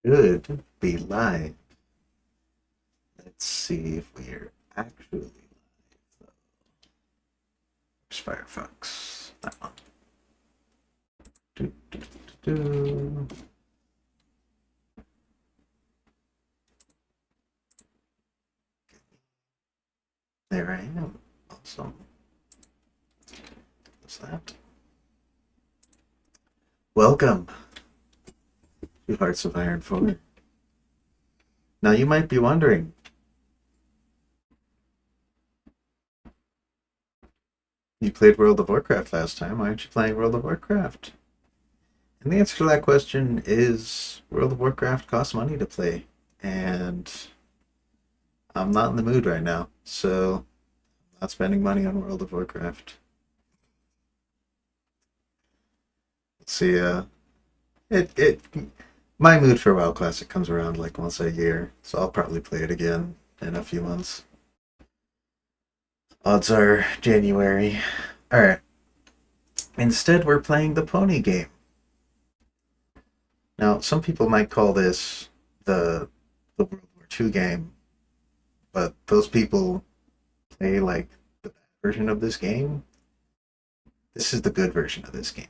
Should be live. Let's see if we're actually live. There's Firefox. That one. Do, do, do, do. There I am. Awesome. What's that? Welcome to Hearts of Iron 4. Now you might be wondering, you played World of Warcraft last time. Why aren't you playing World of Warcraft? And the answer to that question is World of Warcraft costs money to play. And I'm not in the mood right now, so I'm not spending money on World of Warcraft. Let's see, it my mood for WoW Classic comes around like once a year, so I'll probably play it again in a few months. Odds are January. Alright. Instead we're playing the pony game. Now some people might call this the World War II game, but those people play like the bad version of this game. This is the good version of this game.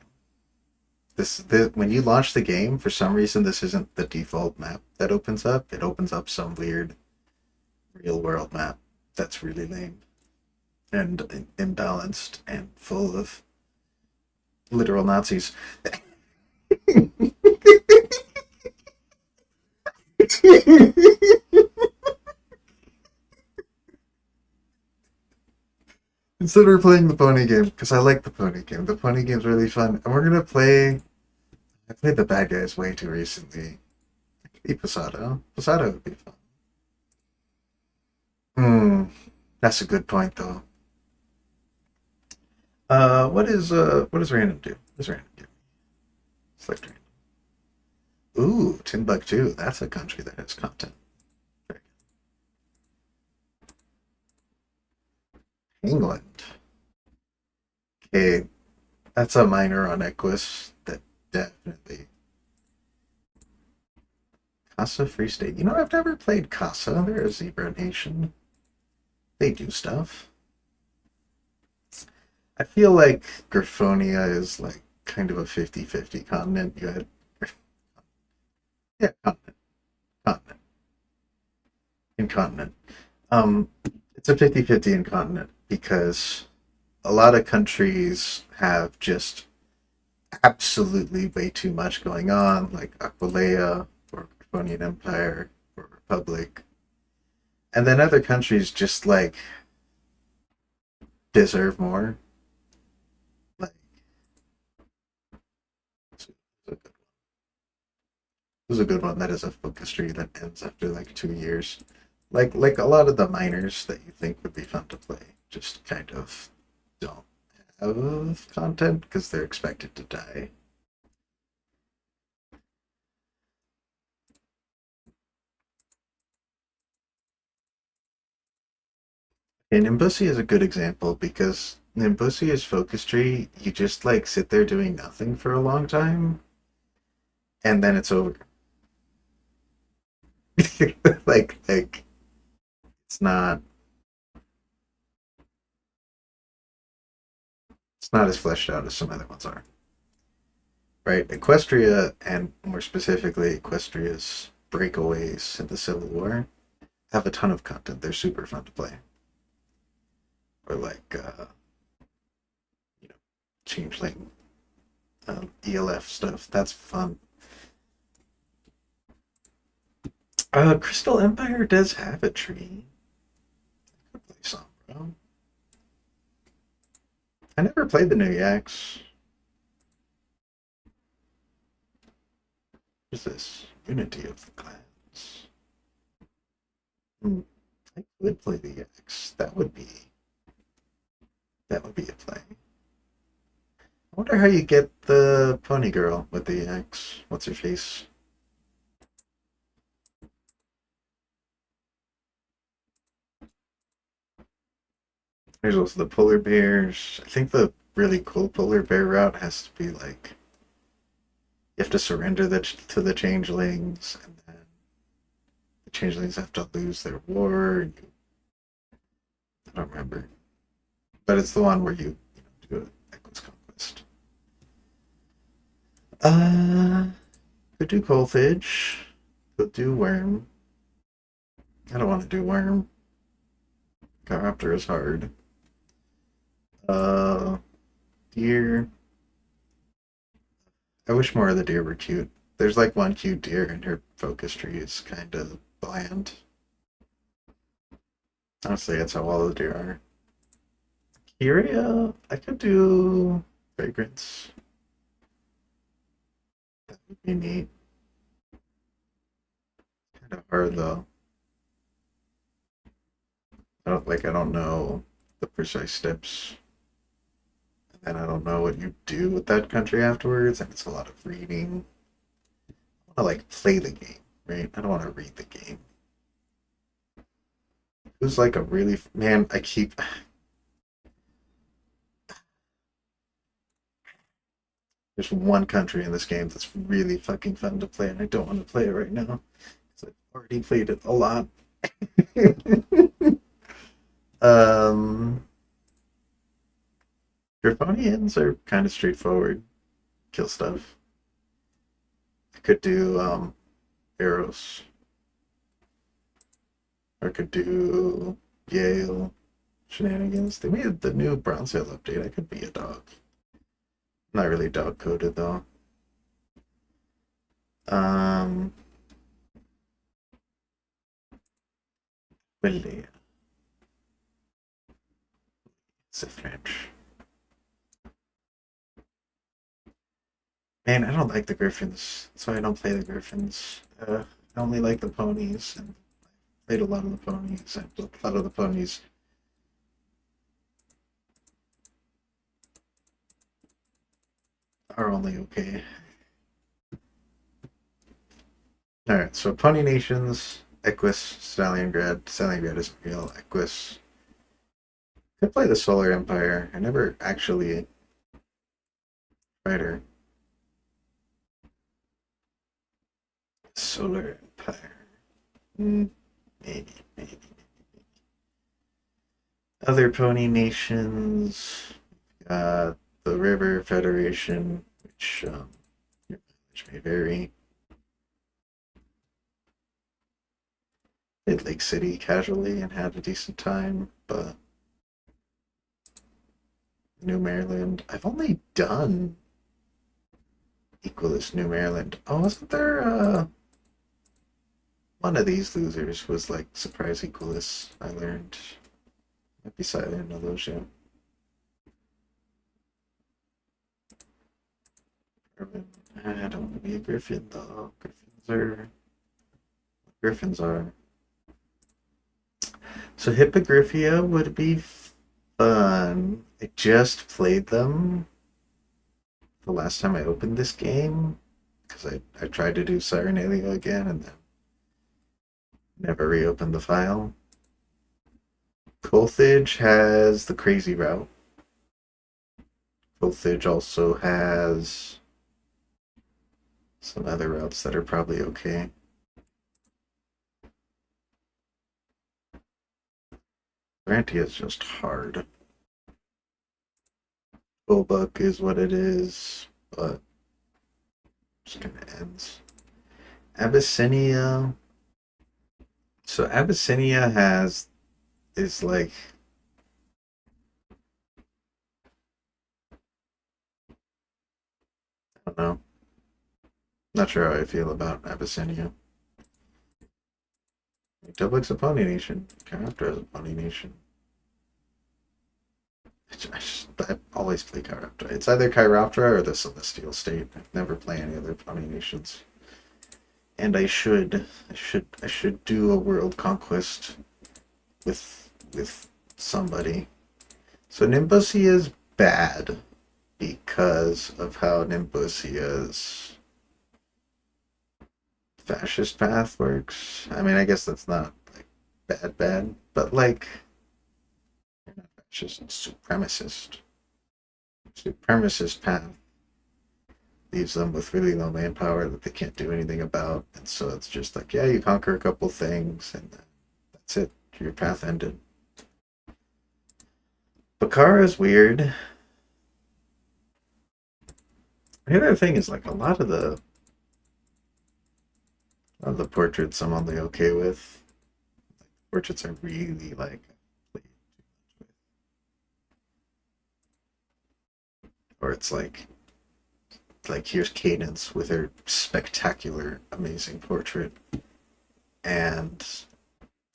This when you launch the game, for some reason this isn't the default map that opens up. It opens up some weird real world map that's really lame and imbalanced and full of literal Nazis. Instead, we're playing the pony game because I like the pony game. The pony game's really fun, and we're gonna play. I played the bad guys way too recently. Posada. Posada would be fun. Hmm, that's a good point though. What does random do? What does random do? Select random. Ooh, Timbuktu. That's a country that has content. England. Okay, that's a minor on Equus. That definitely. Casa Free State. You know, I've never played Casa. They're a zebra nation. They do stuff. I feel like Griffonia is like kind of a 50-50 continent. You had yeah, continent. Continent. Incontinent. Um it's a 50-50 incontinent because a lot of countries have just absolutely way too much going on, like Aquileia or Grifonian Empire or Republic. And then other countries just like deserve more. Like this is a good one. That is a focus tree that ends after like 2 years. Like a lot of the minors that you think would be fun to play just kind of don't have content because they're expected to die. And Nimbusi is a good example because Nimbusi is focus tree. You just like sit there doing nothing for a long time, and then it's over. like it's not it's not as fleshed out as some other ones are. Right? Equestria, and more specifically, Equestria's breakaways in the Civil War have a ton of content. They're super fun to play. Or like, you know, Changeling, ELF stuff. That's fun. Crystal Empire does have a tree. I could play some, bro. I never played the New Yaks. What's this? Unity of the Clans. Hmm. I could play the Yaks. That would be a play. I wonder how you get the pony girl with the X. What's her face? There's also the polar bears. I think the really cool polar bear route has to be like You have to surrender to the changelings, and then the changelings have to lose their war. I don't remember, but it's the one where you do Echo's Conquest. Could do Coalphage. Could do Worm. I don't want to do Worm. Chiropter is hard. Uh, Deer. I wish more of the deer were cute. There's like one cute deer, and her focus tree is kind of bland. Honestly, that's how all the deer are. Kyria, I could do Fragrance. That would be neat. Kind of hard though. I don't know the precise steps, and I don't know what you do with that country afterwards, and it's a lot of reading. I want to like play the game, right? I don't want to read the game. Who's like a really man? I keep There's one country in this game that's really fucking fun to play, and I don't want to play it right now because I've already played it a lot. um, Draconians are kind of straightforward. Kill stuff. I could do arrows. Or I could do Gale shenanigans. They made the new Bronze Sale update. I could be a dog. Not really dog coded though. Um, Willie. It's a French. Man, I don't like the Griffins. That's why I don't play the Griffins. I only like the ponies, and played a lot of the ponies, and a lot of the ponies are only okay. Alright, so Pony Nations, Equus, Stalingrad. Stalingrad isn't real. Equus. Could play the Solar Empire. I never actually tried her. Solar Empire. Maybe, maybe. Other Pony Nations. The River Federation, which may vary. Played Lake City casually and had a decent time, but New Maryland. I've only done Equalist New Maryland. Oh, wasn't there one of these losers was like Surprise Equalist, I learned. Might be silent of those yet. I don't want to be a Griffin though. Griffins are. So Hippogriffia would be fun. I just played them the last time I opened this game because I tried to do Cyrenalia again and then never reopened the file. Colthage has the crazy route. Colthage also has some other routes that are probably okay. Grantia is just hard. Bulbuck is what it is, but just kind of ends. Abyssinia. So Abyssinia is like I don't know. Not sure how I feel about Abyssinia. Dublik's a Pony Nation. Chiroptera is a Pony Nation. I always play Chiroptera. It's either Chiroptera or the Celestial State. I never play any other Pony Nations. And I should do a world conquest with somebody. So Nimbusia is bad because of how Nimbusia's fascist path works. I mean, I guess that's not like bad, but like you're not fascist, supremacist. Supremacist path leaves them with really low manpower that they can't do anything about. And so it's just like, yeah, you conquer a couple things, and that's it. Your path ended. Bakara is weird. The other thing is like a lot of the portraits I'm only okay with. Portraits are really like, or it's like here's Cadence with her spectacular, amazing portrait, and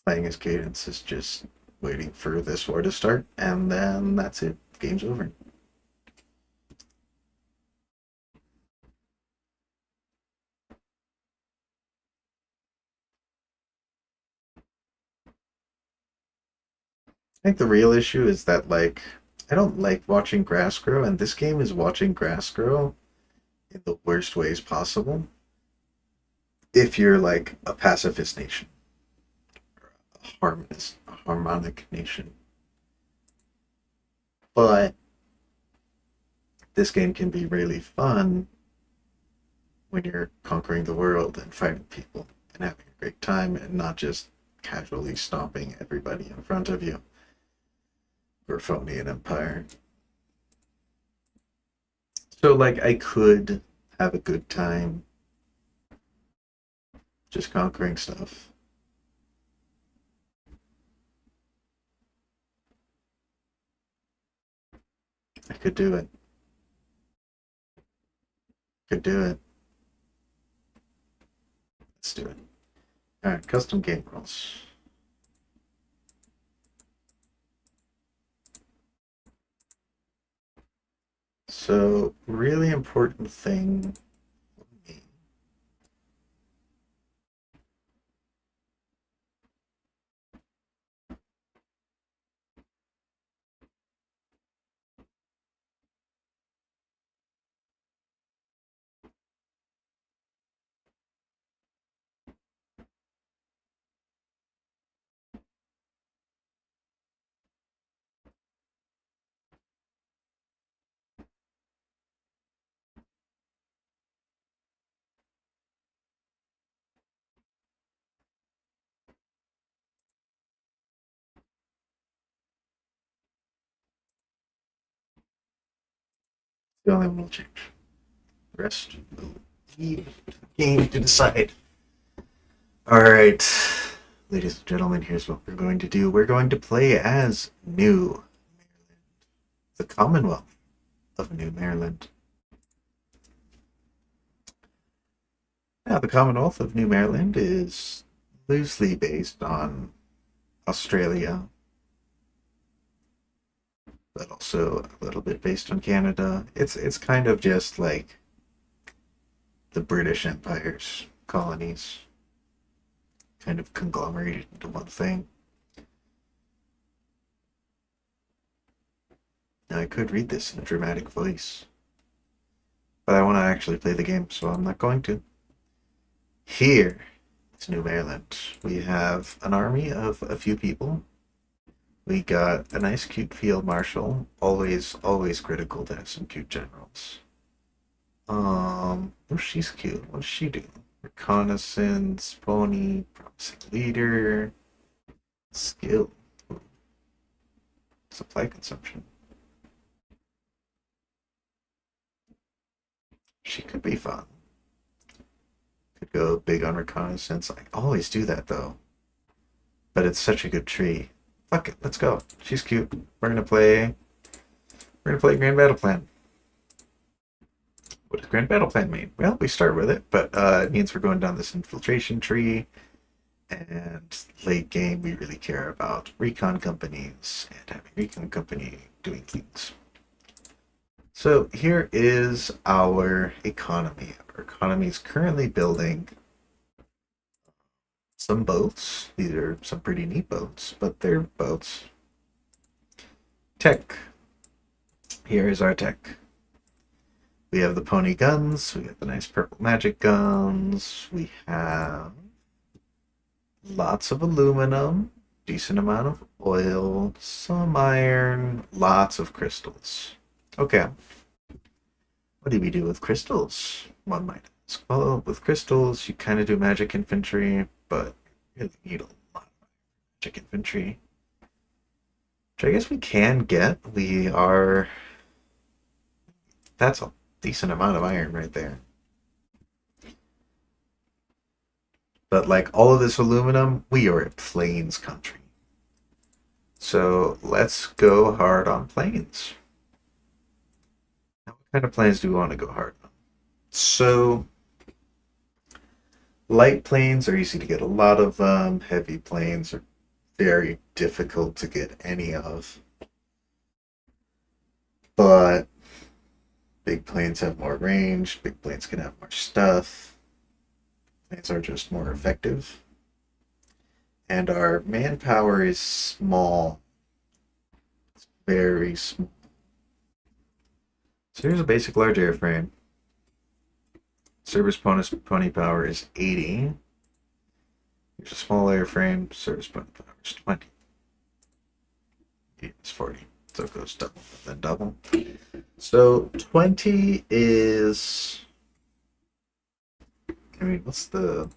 playing as Cadence is just waiting for this war to start, and then that's it. Game's over. I think the real issue is that like I don't like watching grass grow, and this game is watching grass grow in the worst ways possible. If you're like a pacifist nation, a harmonic nation, but this game can be really fun when you're conquering the world and fighting people and having a great time and not just casually stomping everybody in front of you. Griffonian Empire. So like I could have a good time just conquering stuff. I could do it. Could do it. Let's do it. Alright, custom game rules. So really important thing for me. The only one will change. The rest will leave the game to decide. Alright. Ladies and gentlemen, here's what we're going to do. We're going to play as New Maryland, the Commonwealth of New Maryland. Now, the Commonwealth of New Maryland is loosely based on Australia, but also a little bit based on Canada. It's kind of just like the British Empire's colonies, kind of conglomerated into one thing. Now, I could read this in a dramatic voice, but I want to actually play the game, so I'm not going to. Here, it's New Maryland. We have an army of a few people. We got a nice, cute field marshal. Always critical to have some cute generals. Oh, she's cute. What does she do? Reconnaissance, pony, promising leader, skill, supply consumption. She could be fun. Could go big on reconnaissance. I always do that though. But it's such a good tree. Fuck it, let's go. She's cute. We're gonna play Grand Battle Plan. What does Grand Battle Plan mean? Well, we start with it, but it means we're going down this infiltration tree. And late game, we really care about recon companies and having recon company doing things. So here is our economy. Our economy is currently building some boats. These are some pretty neat boats, but they're boats. Tech. Here is our tech. We have the pony guns. We have the nice purple magic guns. We have lots of aluminum, decent amount of oil, some iron, lots of crystals. Okay. What do we do with crystals? One might ask. Well, with crystals, you kind of do magic infantry, but you really need a lot of magic infantry. Which I guess we can get. We are. That's a decent amount of iron right there. But like all of this aluminum, we are a plains country. So let's go hard on plains. Now, what kind of plains do we want to go hard on? So light plains are easy to get a lot of them. Heavy plains are very difficult to get any of. But big planes have more range. Big planes can have more stuff. Planes are just more effective. And our manpower is small. It's very small. So here's a basic large airframe. Service pony power is 80. Here's a small airframe. Service pony power is 20. It's 40. So it goes double, then double. So 20 is. I mean, what's the.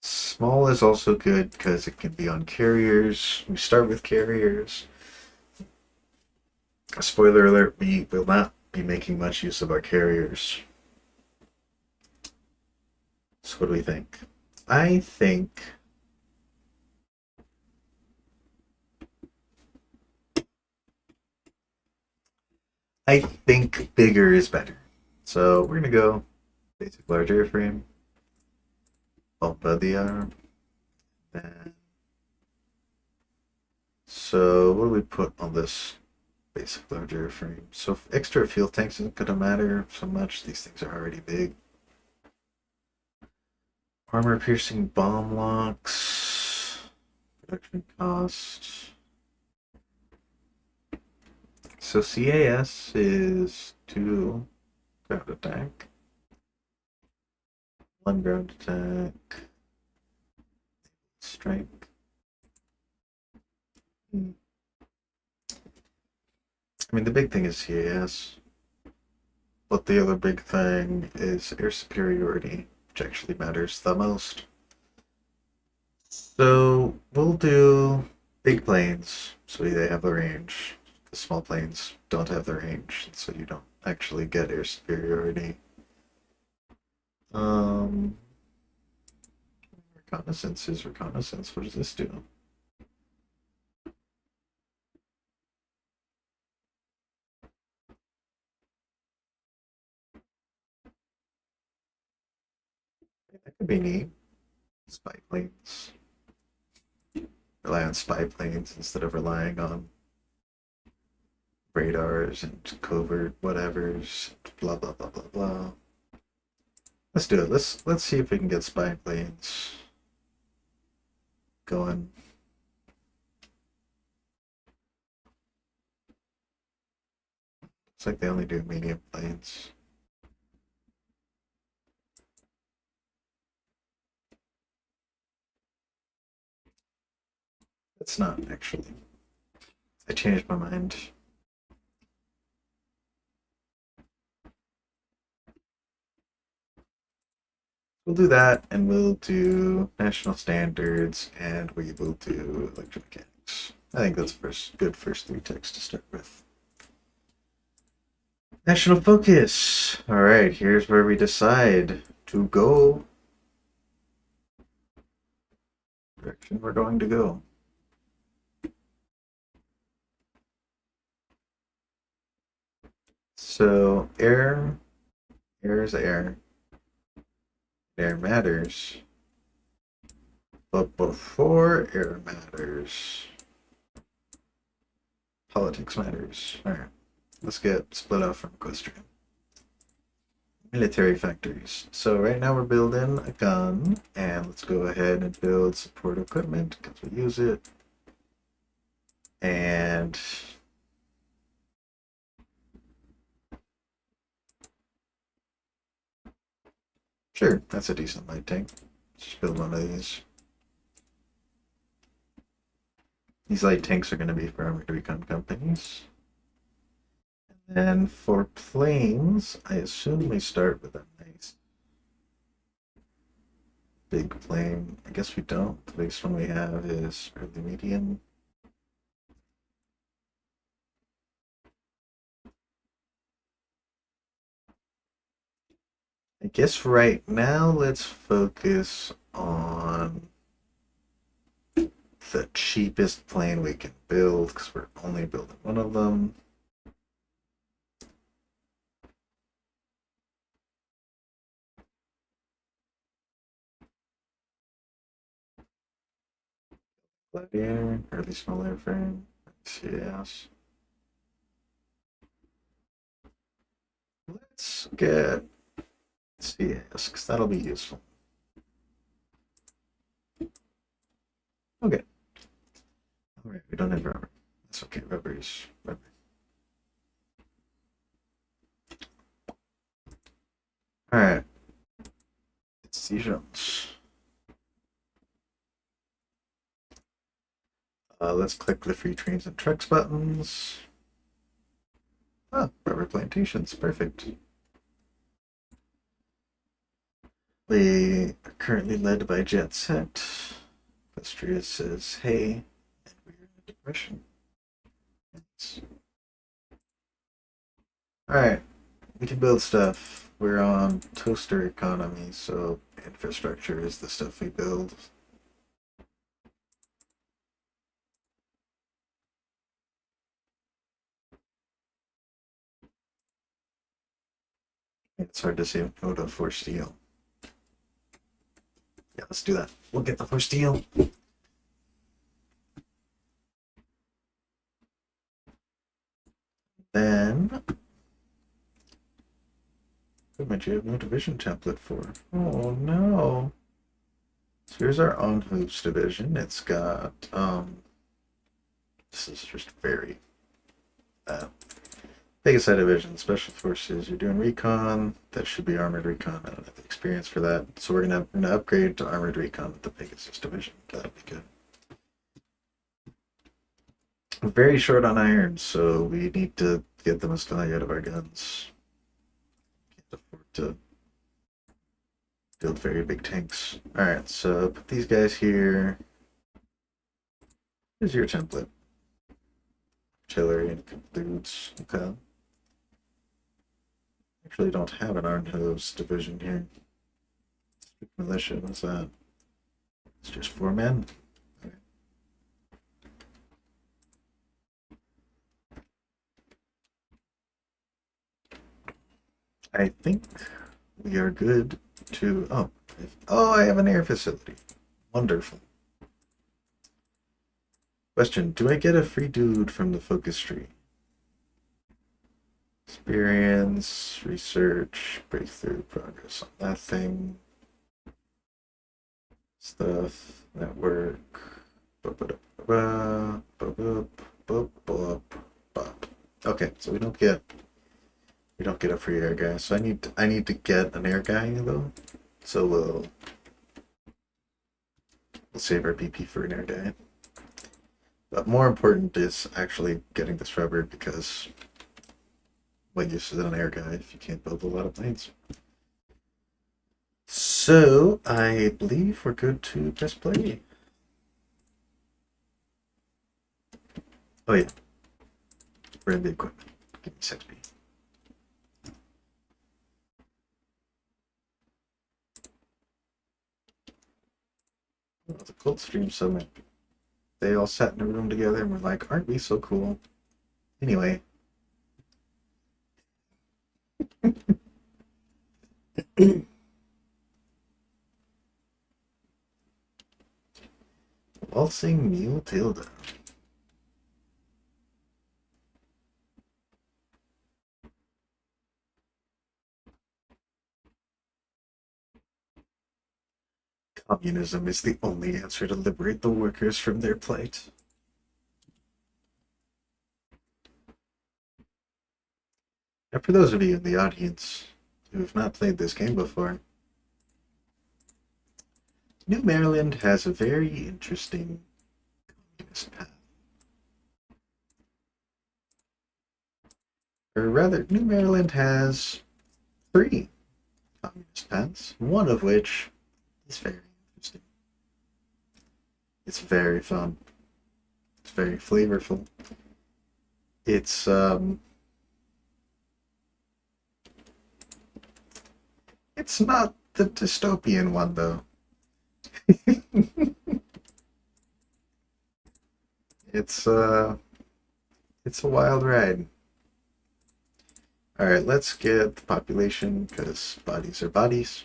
Small is also good because it can be on carriers. We start with carriers. Spoiler alert, we will not be making much use of our carriers. So what do we think? I think I think bigger is better. So we're gonna go basic large airframe, bump of the arm, then so what do we put on this basic large airframe? So extra fuel tanks isn't gonna matter so much. These things are already big. Armor piercing bomb locks. Production cost. So CAS is 2 ground attack, 1 ground attack, strike. I mean, the big thing is CAS, but the other big thing is air superiority, which actually matters the most. So we'll do big planes, so they have the range. The small planes don't have the range, so you don't actually get air superiority. Um, reconnaissance is reconnaissance. What does this do? That could be neat. Spy planes. Rely on spy planes instead of relying on radars and covert whatevers. Blah blah blah blah blah. Let's do it. Let's see if we can get spy planes going. Looks like they only do medium planes. That's not actually. I changed my mind. We'll do that, and we'll do national standards, and we will do electromechanics. I think that's good first 3 techs to start with. National focus. All right, here's where we decide to go. Direction we're going to go. So air is air. Air matters. But before air matters, politics matters. Alright, let's get split off from equestrian. Military factories. So right now we're building a gun, and let's go ahead and build support equipment because we use it. And sure, that's a decent light tank. Just build one of these. These light tanks are going to be for armored recon companies. And then for planes, I assume we start with a nice big plane. I guess we don't. The biggest one we have is early medium. I guess right now let's focus on the cheapest plane we can build because we're only building one of them. Gladiator, early small airframe. Yes. Let's get CS because that'll be useful. Okay. All right, we don't have rubber. That's okay. Rubber is rubber. All right. It's Jones. Let's click the free trains and trucks buttons. Ah, rubber plantations. Perfect. We are currently led by Jet Set. Equestria says, hey, and we're in a depression. Alright, we can build stuff. We're on toaster economy, so infrastructure is the stuff we build. It's hard to say no to for steel. Yeah, let's do that. We'll get the for steel. Then, what might you have no division template for? Oh no. So here's our on hoops division. It's got this is just very Pegasus division, special forces. You're doing recon. That should be armored recon. I don't have the experience for that, so we're gonna upgrade to armored recon with the Pegasus division. That'll be good. We're very short on iron, so we need to get the most value out of our guns. Can't afford to build very big tanks. All right, so put these guys here. Here's your template. Artillery and concludes. Okay. Actually, don't have an armed hose division here. Militia, what's that? It's just 4 men. Okay. I think we are good to. Oh, I have an air facility. Wonderful. Question: do I get a free dude from the focus tree? Experience, research, breakthrough, progress on that thing. Stuff, network. Okay, so we don't get a free air guy. So I need to get an air guy though. So we'll save our BP for an air guy. But more important is actually getting this rubber because what use is an air guy if you can't build a lot of planes? So I believe we're good to press play. Oh yeah, we're in the equipment. Give me 6B. Oh, the Coldstream Summit. They all sat in a room together and were like, aren't we so cool? Anyway. Waltzing Mule Tilda. Communism is the only answer to liberate the workers from their plight. And for those of you in the audience who have not played this game before, New Maryland has a very interesting communist path. or rather, New Maryland has 3 communist pens, one of which is very interesting. It's very fun. It's very flavorful. It's it's not the dystopian one though. it's uh it's a wild ride. All right, let's get the population because bodies are bodies.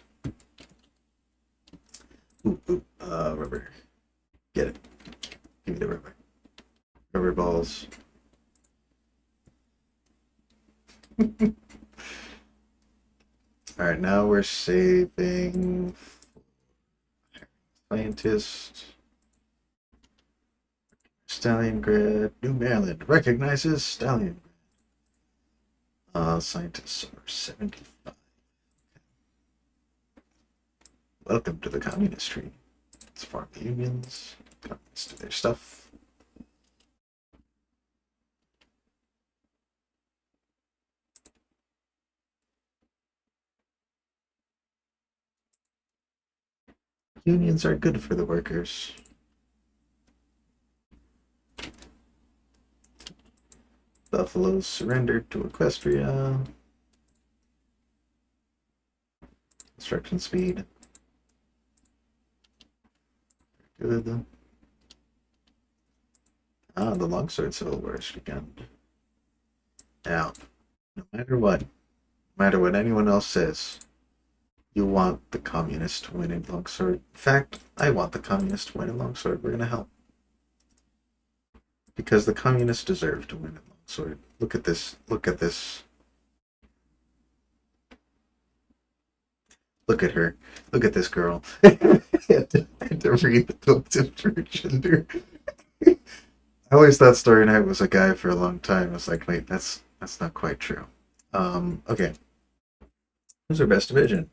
Rubber. Get it. Give me the rubber. Rubber balls. All right, now we're saving scientist. Stalingrad, New Maryland recognizes Stalingrad. Scientists are 75. Welcome to the communist tree. Let's farm the unions. Communists do their stuff. Unions are good for the workers. Buffalo surrendered to Equestria. Construction speed. Good. The Longsword Civil War has begun. Now, no matter what anyone else says, you want the communists to win in Longsword. In fact, I want the communists to win in Longsword. We're gonna help. Because the communists deserve to win in Longsword. Look at this. Look at this. Look at her. Look at this girl. I had to read the built-in gender. I always thought Starry Night was a guy for a long time. I was like, wait, that's not quite true. Okay. Who's our best division?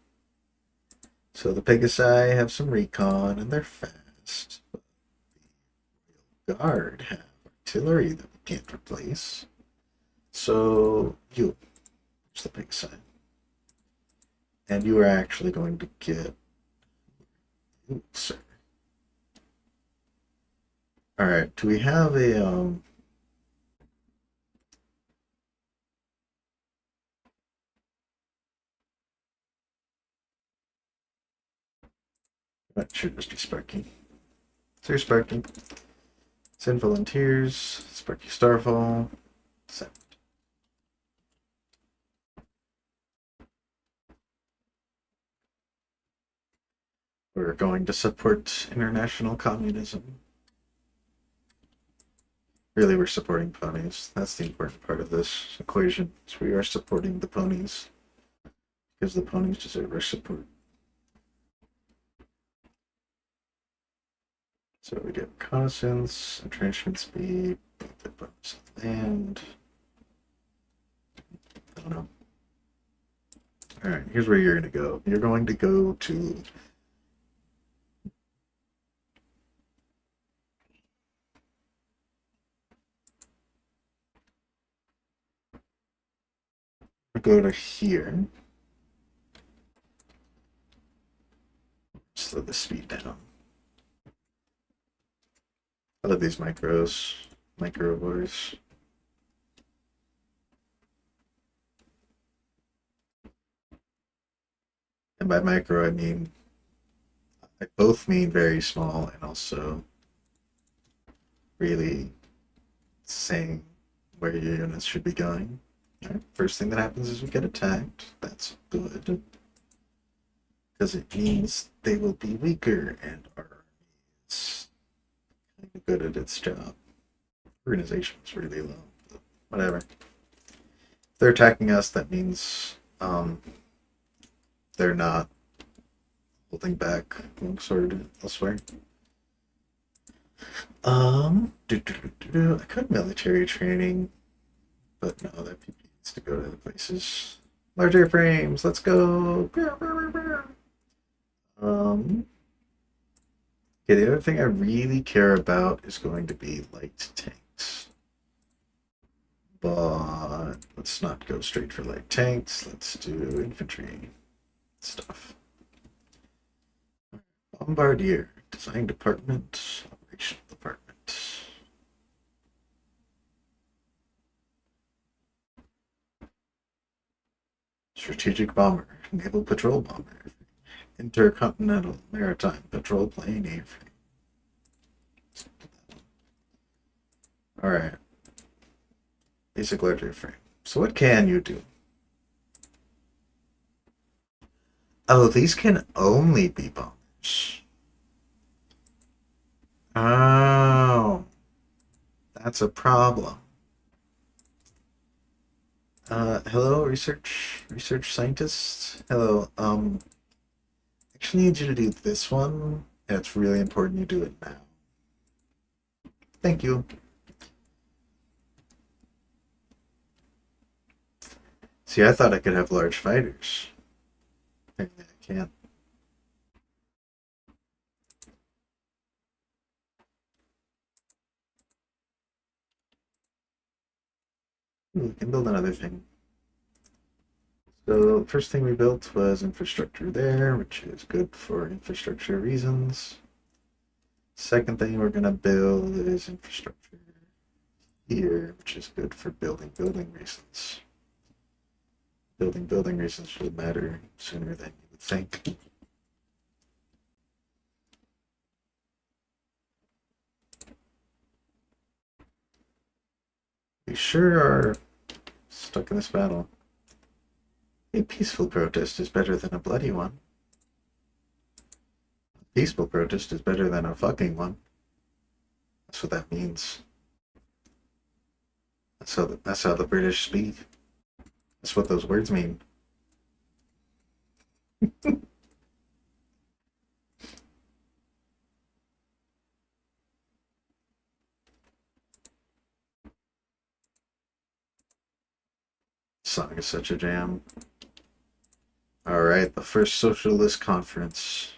So the Pegasi have some recon and they're fast. But the Guard have artillery that we can't replace. So you, it's the Pegasi. And you are actually going to get. Ooh, sir. Alright, do we have a that should just be Sparky. So Sparky. Send volunteers, Sparky Starfall. Send. We're going to support international communism. Really, we're supporting ponies. That's the important part of this equation. So we are supporting the ponies because the ponies deserve our support. So we get reconnaissance, entrenchment speed, the bonus of land. I don't know. All right, here's where you're going to go. You're going to go to here. Slow the speed down. I love these micro wars. And by micro, I both mean very small and also really saying where your units should be going. Right. First thing that happens is we get attacked. That's good. Because it means they will be weaker and our army is kind of good at its job. Organization is really low, but whatever. If they're attacking us, that means they're not holding back longsword elsewhere. I could military training, but no, that PP needs to go to other places. Larger frames, let's go. Okay, the other thing I really care about is going to be light tanks. but let's not go straight for light tanks. Let's do infantry stuff. Bombardier, design department, operational department. Strategic bomber, naval patrol bomber, intercontinental maritime patrol plane airframe. All right, basic large airframe. So what can you do? Oh, these can only be bombers. Oh, that's a problem. Hello, research scientists. Hello. Actually need you to do this one, and it's really important you do it now. Thank you. See, I thought I could have large fighters. Apparently, I can't. Ooh, we can build another thing. So, first thing we built was infrastructure there, which is good for infrastructure reasons. Second thing we're going to build is infrastructure here, which is good for building reasons. Building reasons will matter sooner than you would think. We sure are stuck in this battle. A peaceful protest is better than a bloody one. A peaceful protest is better than a fucking one. That's what that means. That's how the British speak. That's what those words mean. Song is such a jam. Alright, the first socialist conference.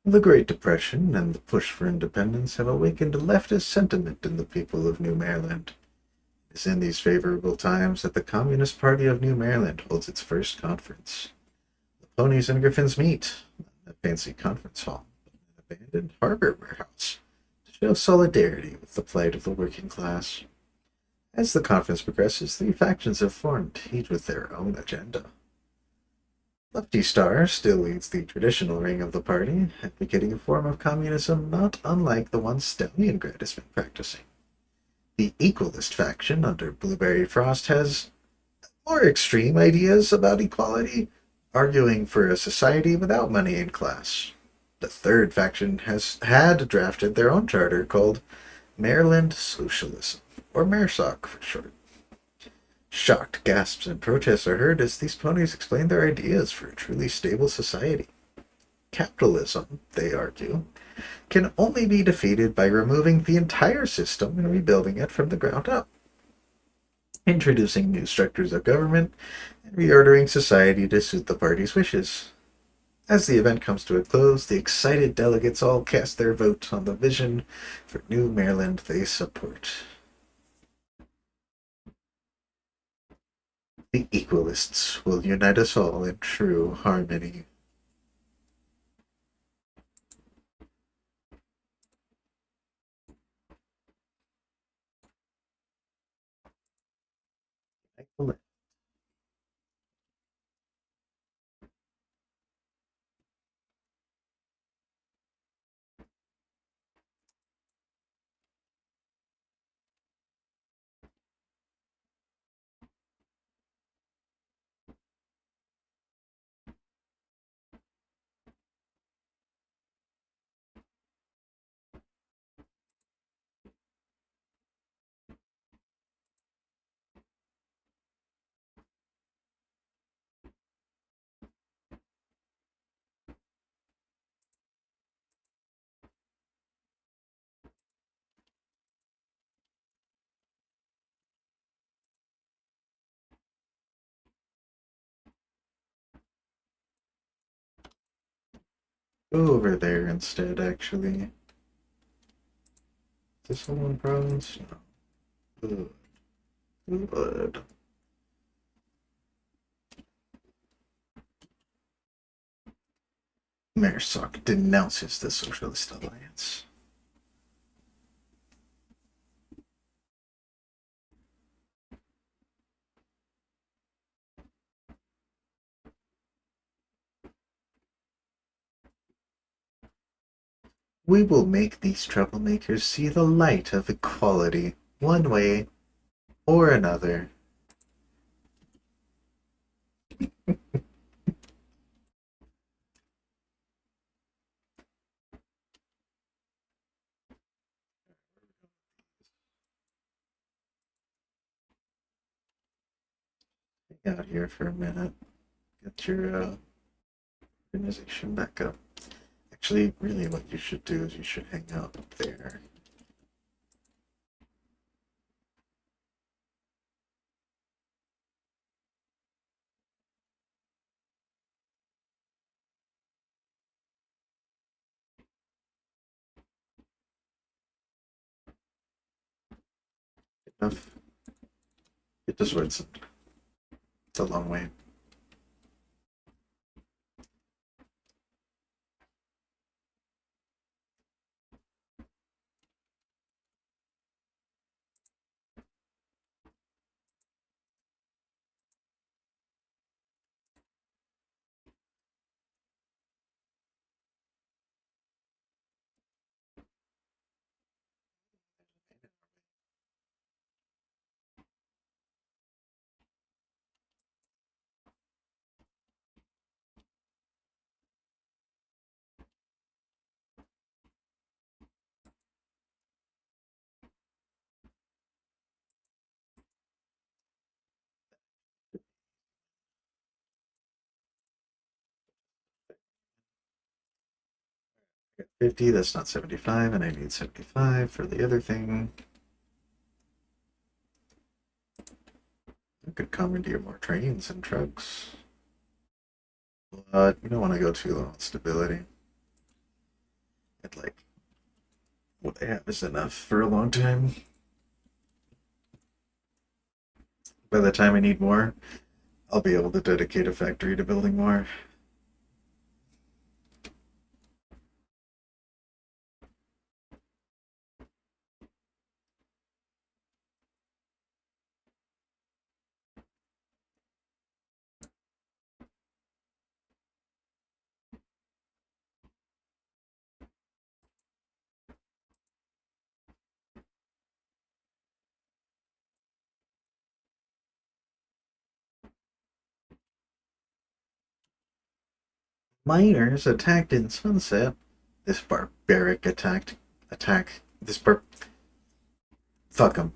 The Great Depression and the push for independence have awakened a leftist sentiment in the people of New Maryland. It is in these favorable times that the Communist Party of New Maryland holds its first conference. The ponies and griffins meet in a fancy conference hall, an abandoned harbor warehouse, to show solidarity with the plight of the working class. As the conference progresses, three factions have formed, each with their own agenda. Lefty Star still leads the traditional wing of the party, advocating a form of communism not unlike the one Stalingrad has been practicing. The Equalist faction under Blueberry Frost has more extreme ideas about equality, arguing for a society without money and class. The third faction had drafted their own charter called Maryland Socialism, or MARSOC for short. Shocked gasps and protests are heard as these ponies explain their ideas for a truly stable society. Capitalism, they argue, can only be defeated by removing the entire system and rebuilding it from the ground up, introducing new structures of government, and reordering society to suit the party's wishes. As the event comes to a close, the excited delegates all cast their vote on the vision for New Maryland they support. The Equalists will unite us all in true harmony. Go over there instead, actually. this all one province? No. Good. Good. Mersok denounces the Socialist Alliance. We will make these troublemakers see the light of equality, one way or another. Hang out here for a minute. Get your organization back up. Actually, really what you should do is you should hang out up there. Enough. Get to Swords. It's a long way. I got 50, that's not 75, and I need 75 for the other thing. I could commandeer more trains and trucks. But we don't want to go too low on stability. And like, what I have is enough for a long time. By the time I need more, I'll be able to dedicate a factory to building more. Miners attacked in Sunset. This barbaric attack. This bar. Fuck him.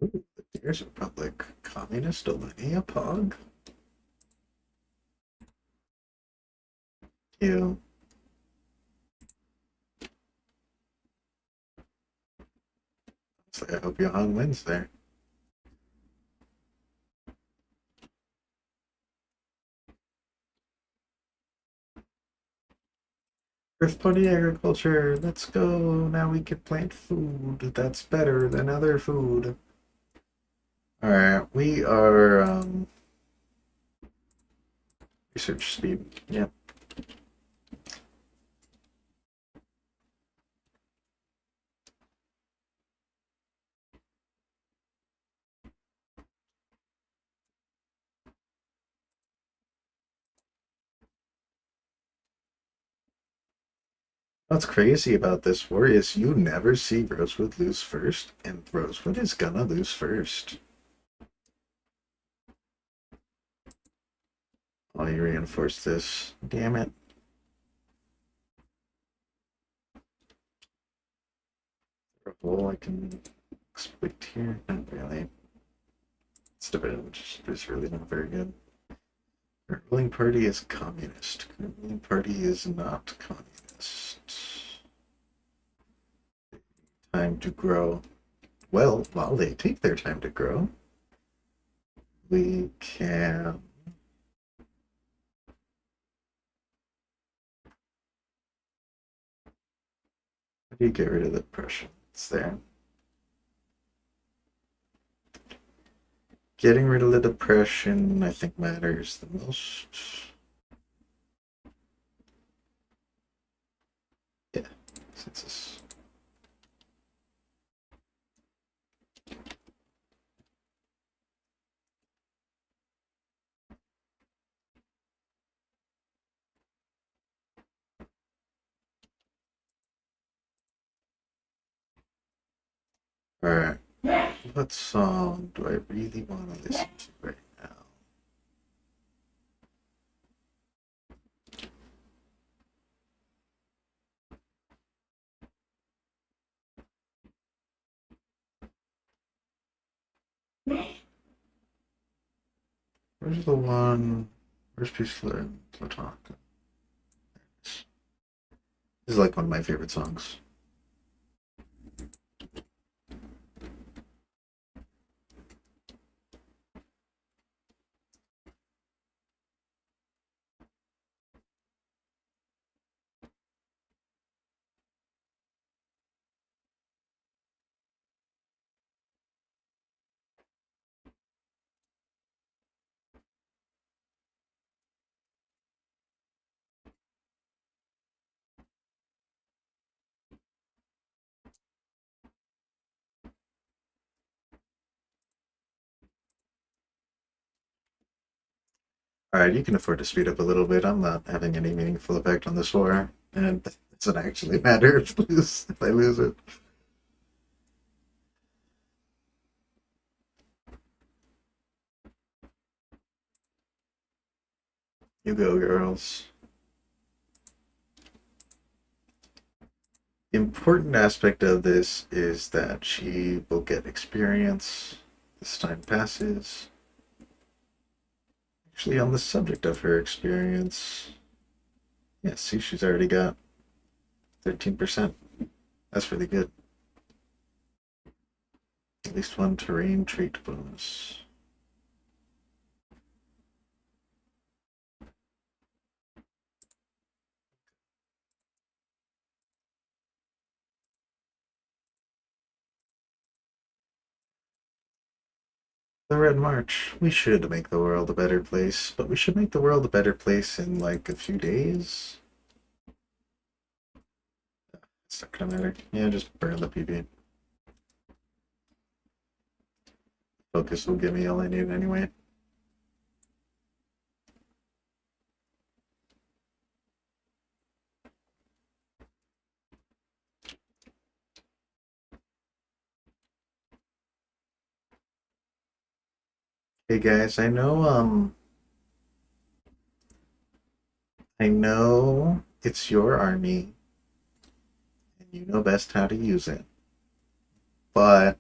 Ooh, the Deers Republic. Communist Alinea Pog? You. So I hope Johan wins there. Earth Pony Agriculture, let's go. Now we can plant food. That's better than other food. Alright, we are research speed. Yep. What's crazy about this war is you never see Rosewood lose first, and Rosewood is gonna lose first. Oh, you reinforced this. Damn it. A hole I can exploit here? Not really. This division is really not very good. Current ruling party is communist. Current ruling party is not communist. Time to grow. Well, while they take their time to grow, we can. How do you get rid of the depression? It's there. Getting rid of the depression, I think, matters the most. Yeah, census. Alright. What song do I really want to listen to right now? Where's the one? Where's Peaceful and Platonic? This is like one of my favorite songs. Alright, you can afford to speed up a little bit. I'm not having any meaningful effect on this war, and it doesn't actually matter if I lose it. You go, girls. The important aspect of this is that she will get experience as time passes. Actually, on the subject of her experience, yeah, see, she's already got 13%. That's really good. At least one terrain trait bonus. The Red March. We should make the world a better place, but we should make the world a better place in like a few days. It's not gonna matter. Yeah, just burn the PB. Focus will give me all I need anyway. Hey guys, I know it's your army and you know best how to use it, but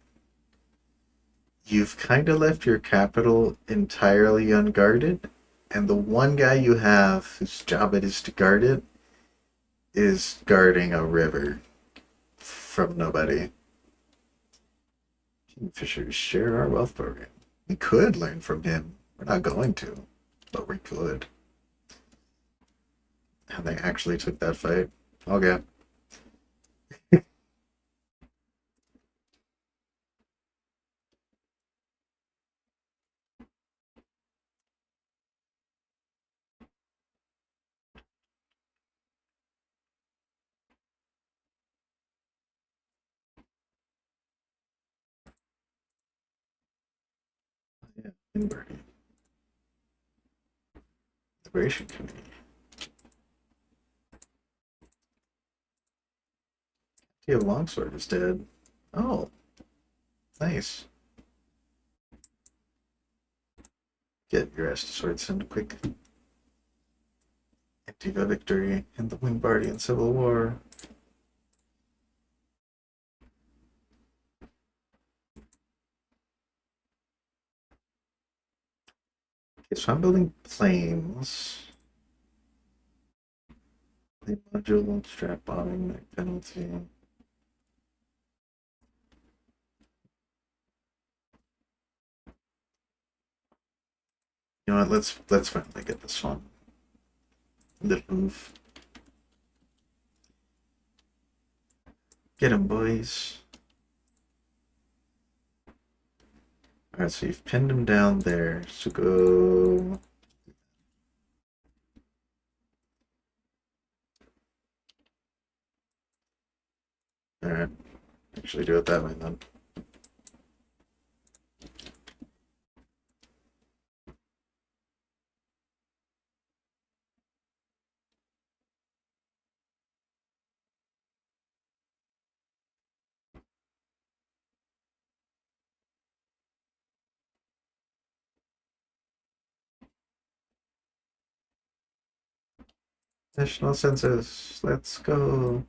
you've kind of left your capital entirely unguarded, and the one guy you have whose job it is to guard it is guarding a river from nobody. Kingfishers share our wealth program. We could learn from him. We're not going to, but we could. And they actually took that fight. Okay. Inverting. Liberation Committee. Yeah, Longsword is dead. Oh, nice. Get your Estus swords quick. Antiva victory in the Wingbardian Civil War. Okay, so I'm building planes. The module, strap bombing, penalty. You know what? Let's finally get this one. The move. Get him, boys. Alright, so you've pinned him down there. So go. Alright. Actually do it that way then. National census. Let's go.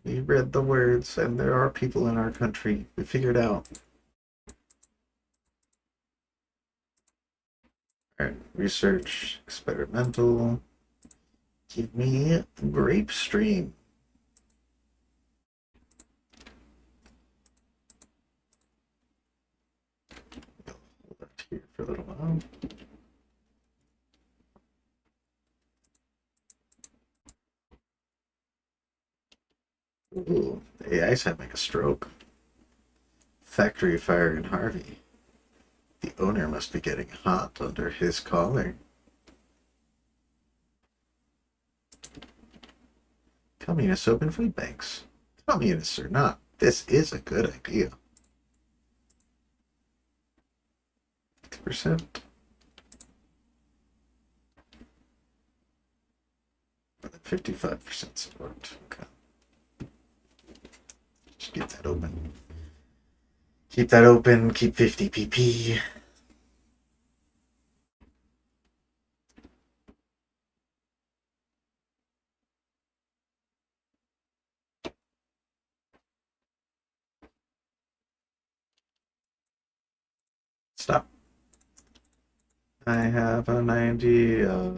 We read the words, and there are people in our country. We figured out. Alright, research, experimental. Give me grape stream. Hold that here for a little while. Ooh, the AI's having a stroke. Factory fire in Harvey. The owner must be getting hot under his collar. Communists open food banks. Communists or not, this is a good idea. 50%. More than 55% support. Okay. Just keep that open. Keep that open. Keep 50 PP. Stop. I have an idea.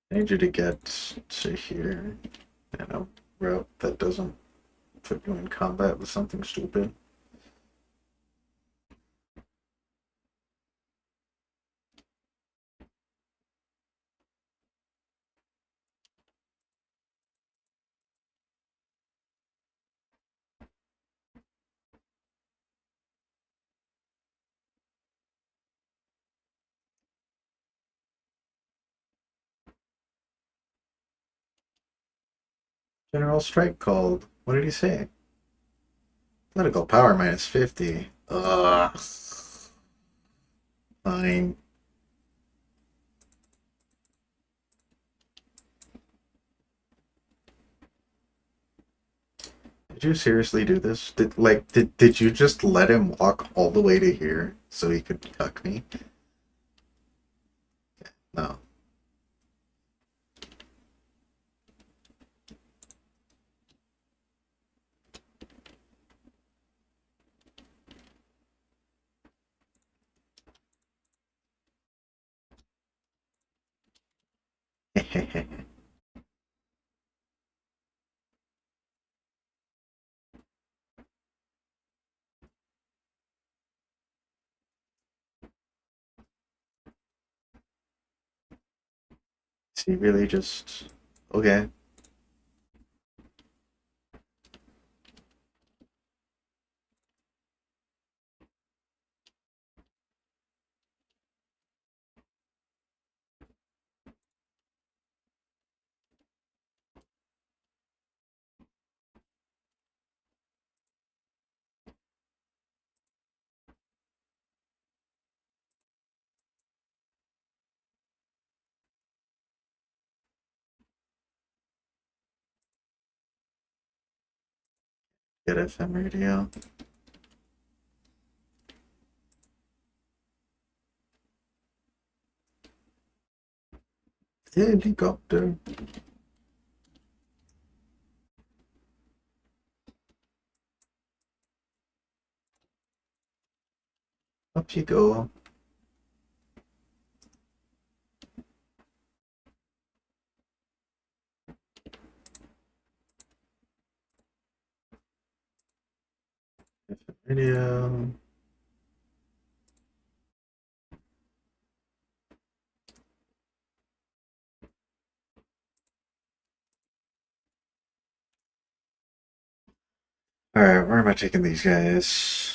I need you to get to here in a route that doesn't put you in combat with something stupid. General strike called. What did he say? Political power minus 50. Ugh. Fine. Did you seriously do this? Did you just let him walk all the way to here so he could cuck me? No. Is he really just okay? Get FM radio. Helicopter. Up you go. FM radio. Alright, where am I taking these guys?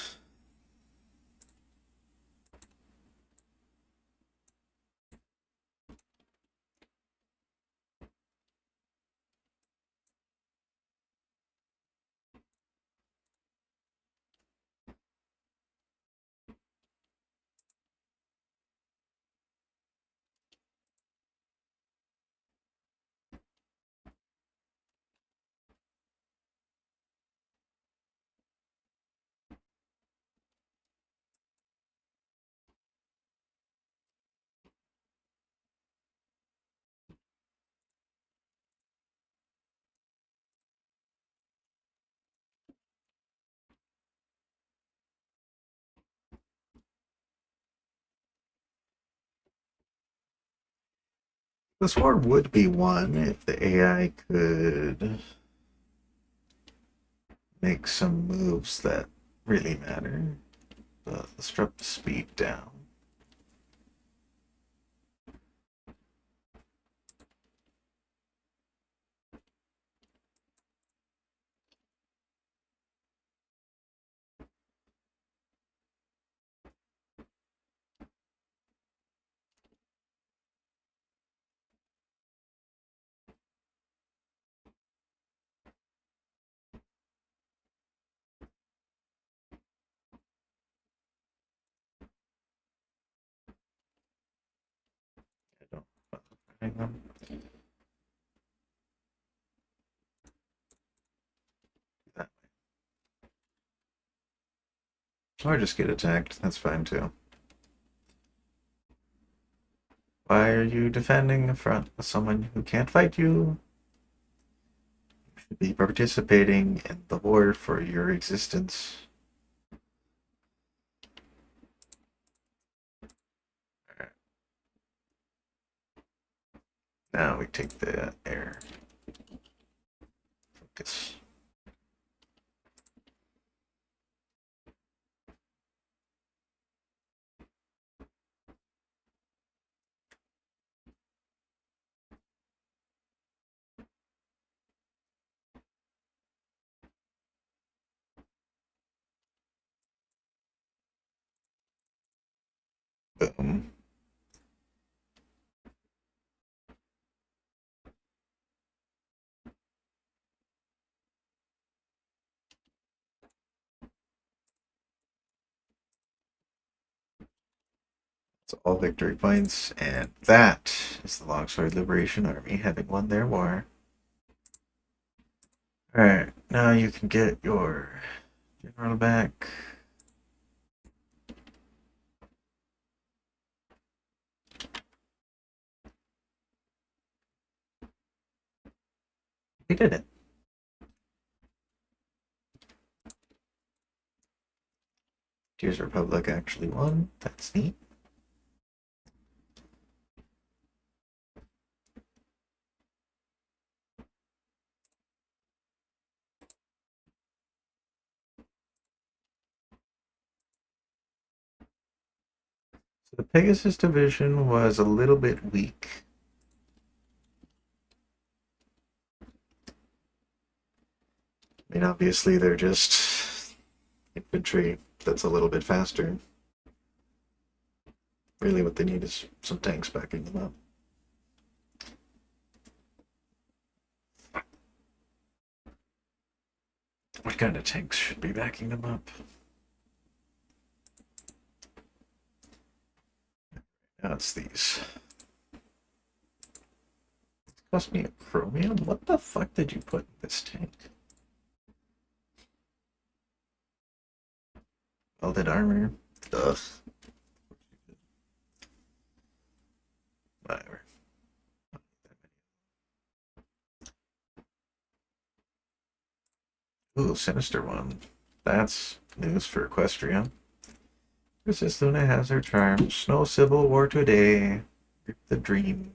This war would be won if the AI could make some moves that really matter. But let's drop the speed down. I don't hang on. That way. Or just get attacked. That's fine too. Why are you defending a front with someone who can't fight you? You should be participating in the war for your existence. Alright. Now we take the air. Focus. Boom. It's all victory points, and that is the Longsword Liberation Army having won their war. Alright, now you can get your general back. We did it. Tears Republic actually won. That's neat. So the Pegasus division was a little bit weak. I mean, obviously, they're just infantry that's a little bit faster. Really, what they need is some tanks backing them up. What kind of tanks should be backing them up? Now it's these. It cost me a chromium? What the fuck did you put in this tank? Welded armor. Ugh. Whatever. Ooh, sinister one. That's news for Equestria. Princess Luna has her charms. No civil war today. The dream.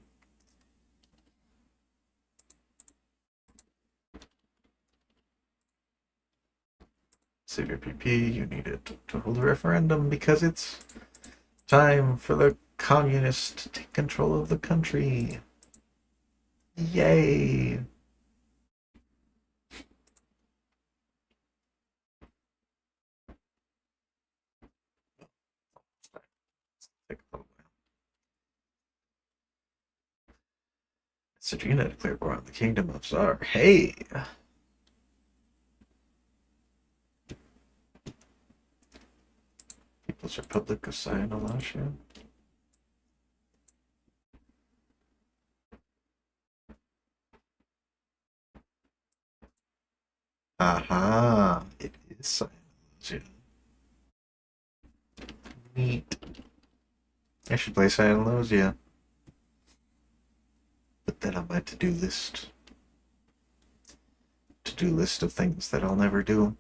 Save your PP. You need it to hold a referendum because it's time for the communists to take control of the country. Yay! Cedrina declared war on the kingdom of Czar. Hey! People's Republic of Cyanolassia. Aha! It is Cyanolassia. Neat. I should play Cyanolassia. Put that on my to-do list. To-do list of things that I'll never do.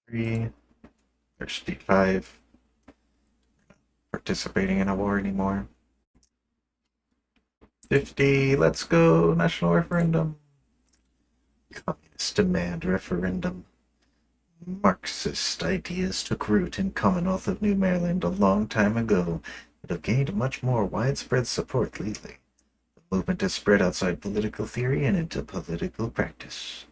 Three. There's speed 5. Participating in a war anymore. 50. Let's go. National referendum. Communist demand referendum. Marxist ideas took root in Commonwealth of New Maryland a long time ago, but have gained much more widespread support lately. The movement has spread outside political theory and into political practice,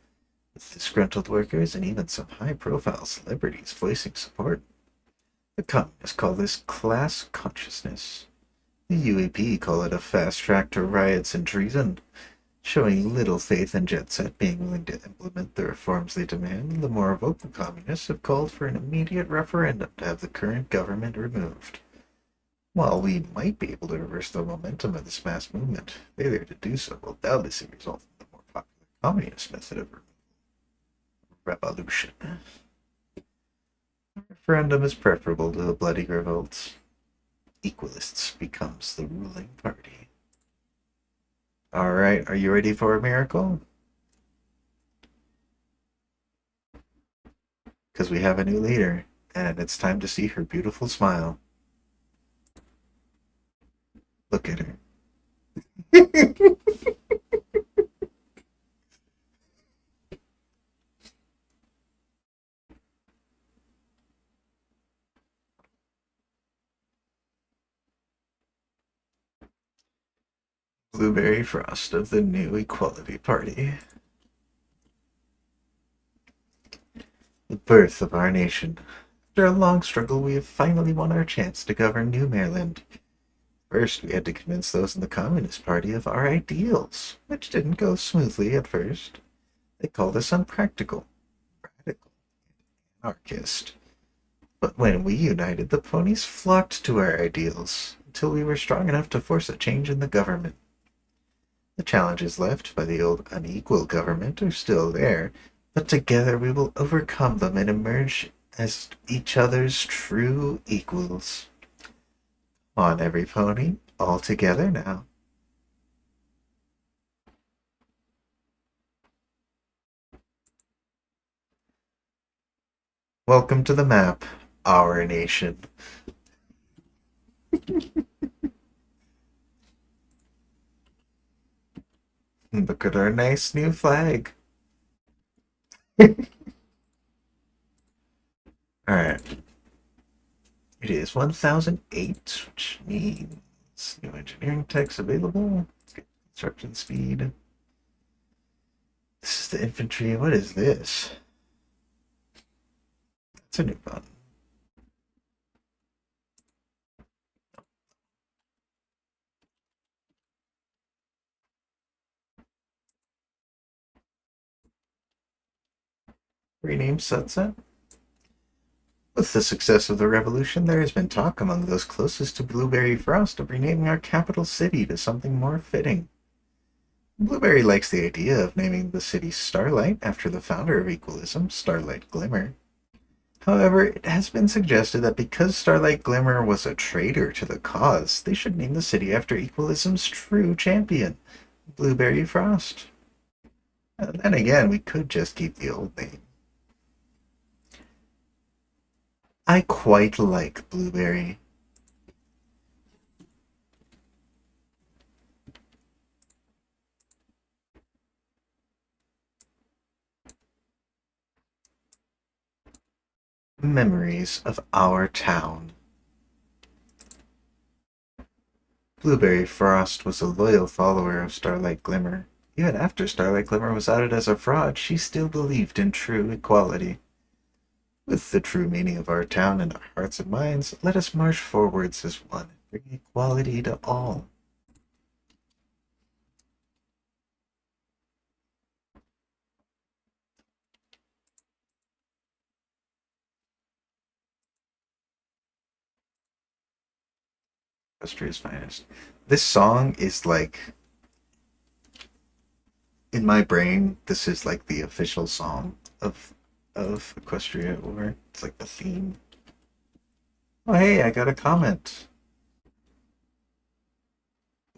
with disgruntled workers and even some high-profile celebrities voicing support. The communists call this class consciousness. The UAP call it a fast track to riots and treason. Showing little faith in Jet Set being willing to implement the reforms they demand, the more vocal communists have called for an immediate referendum to have the current government removed. While we might be able to reverse the momentum of this mass movement, failure to do so will doubtlessly result in the more popular communist method of revolution. A referendum is preferable to a bloody revolt. Equalists becomes the ruling party. Alright, are you ready for a miracle? Because we have a new leader, and it's time to see her beautiful smile. Look at her. Blueberry Frost of the new Equality Party. The birth of our nation. After a long struggle, we have finally won our chance to govern New Maryland. First, we had to convince those in the Communist Party of our ideals, which didn't go smoothly at first. They called us unpractical, radical, anarchist. But when we united, the ponies flocked to our ideals until we were strong enough to force a change in the government. The challenges left by the old unequal government are still there, but together we will overcome them and emerge as each other's true equals. On every pony, all together now. Welcome to the map, our nation. Look at our nice new flag. Alright. It is 1008, which means new engineering techs available. Let's get construction speed. This is the infantry. What is this? That's a new button. Renamed Sunset? With the success of the revolution, there has been talk among those closest to Blueberry Frost of renaming our capital city to something more fitting. Blueberry likes the idea of naming the city Starlight after the founder of Equalism, Starlight Glimmer. However, it has been suggested that because Starlight Glimmer was a traitor to the cause, they should name the city after Equalism's true champion, Blueberry Frost. And then again, we could just keep the old name. I quite like Blueberry. Memories of our town. Blueberry Frost was a loyal follower of Starlight Glimmer. Even after Starlight Glimmer was outed as a fraud, she still believed in true equality. With the true meaning of our town in our hearts and minds, let us march forwards as one and bring equality to all. Equestria's finest. This song is like, in my brain, this is like the official song of Equestria, or it's like the theme. Oh hey, I got a comment.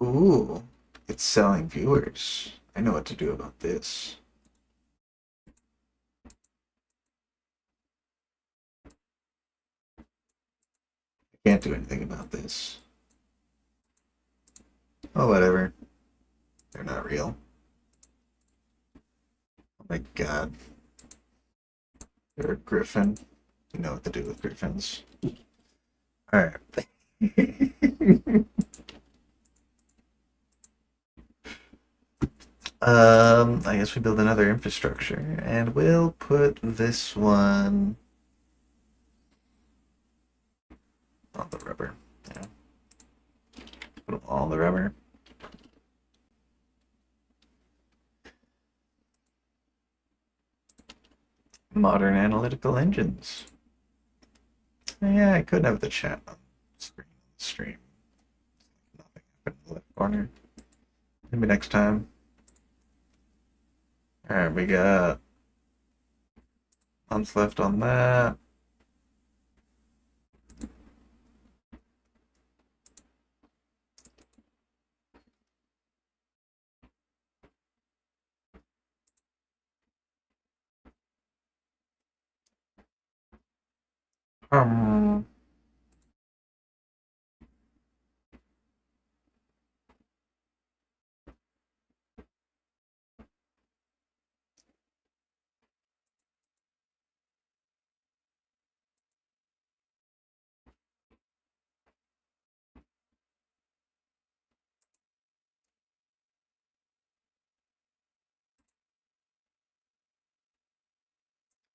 Ooh, it's selling viewers. I know what to do about this. I can't do anything about this. Oh, whatever. They're not real. Oh my god. They're a griffin. You know what to do with griffins. Alright. I guess we build another infrastructure, and we'll put this one on the rubber. Yeah. Put them all on the rubber. Modern analytical engines. Yeah, I could have the chat on stream. Nothing happened in the left corner. Maybe next time. Alright, we got months left on that. Um,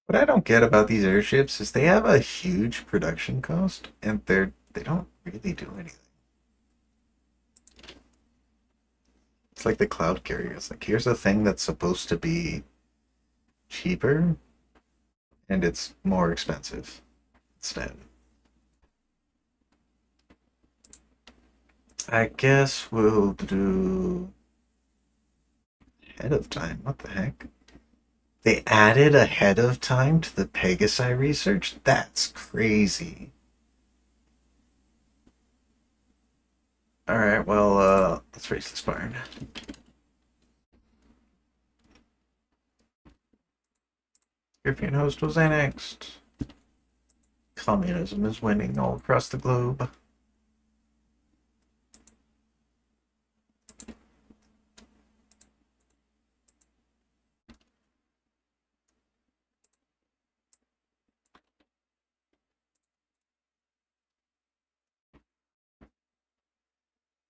what I don't get about these airships is they have a huge production cost, and they don't really do anything. It's like the cloud carriers. Like, here's a thing that's supposed to be cheaper, and it's more expensive instead. I guess we'll do ahead of time. What the heck? They added ahead of time to the Pegasi research? That's crazy. Alright, well, let's raise this barn. European host was annexed. Communism is winning all across the globe.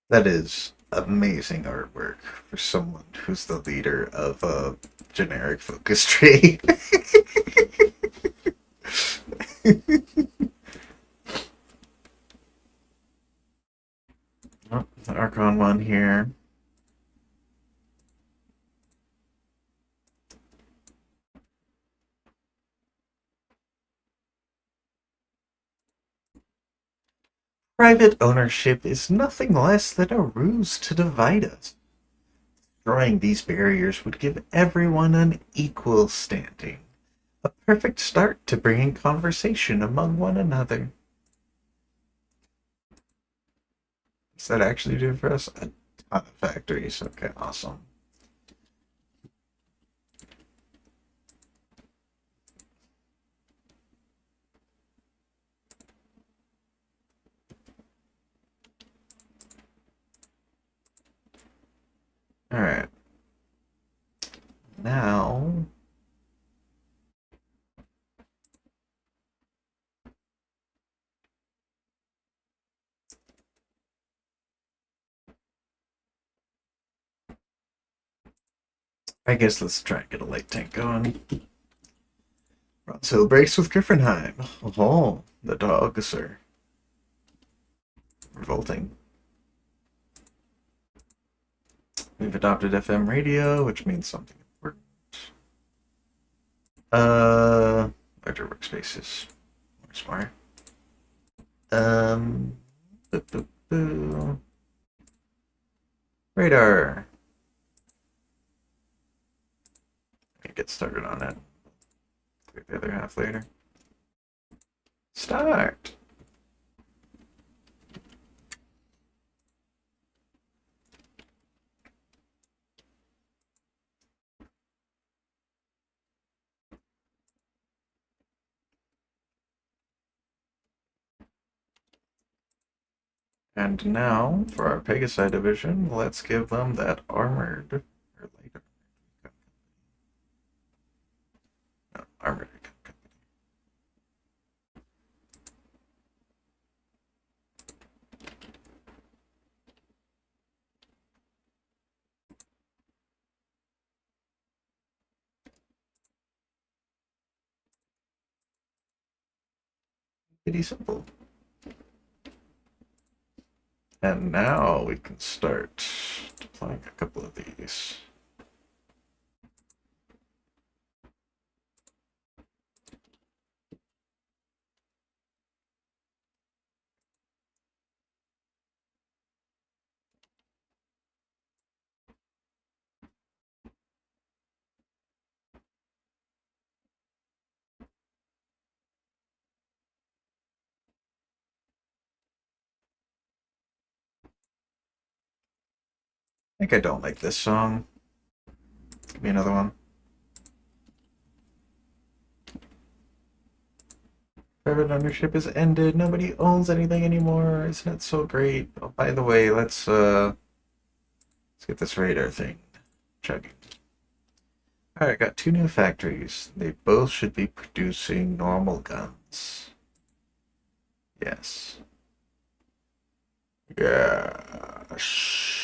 That is amazing artwork for someone who's the leader of a generic focus tree. Oh, the Archon one here. Private ownership is nothing less than a ruse to divide us. Destroying these barriers would give everyone an equal standing, a perfect start to bringing conversation among one another. Does that actually do for us? A ton of factories. Okay, awesome. All right. Now, I guess let's try and get a light tank going. Bronzhill breaks with Griffenheim. Oh, the dogs are revolting. We've adopted FM radio, which means something important. Larger workspaces. More smart. Boo, boo, boo. Radar. I can get started on it. Clear the other half later. Start. And now, for our Pegasi division, let's give them that armored, or light armored, no, armored company. Pretty simple. And now we can start deploying a couple of these. I think I don't like this song. Give me another one. Private ownership is ended. Nobody owns anything anymore. Isn't it so great? Oh, by the way, let's get this radar thing chugging. All right, got two new factories. They both should be producing normal guns. Yes. Yes.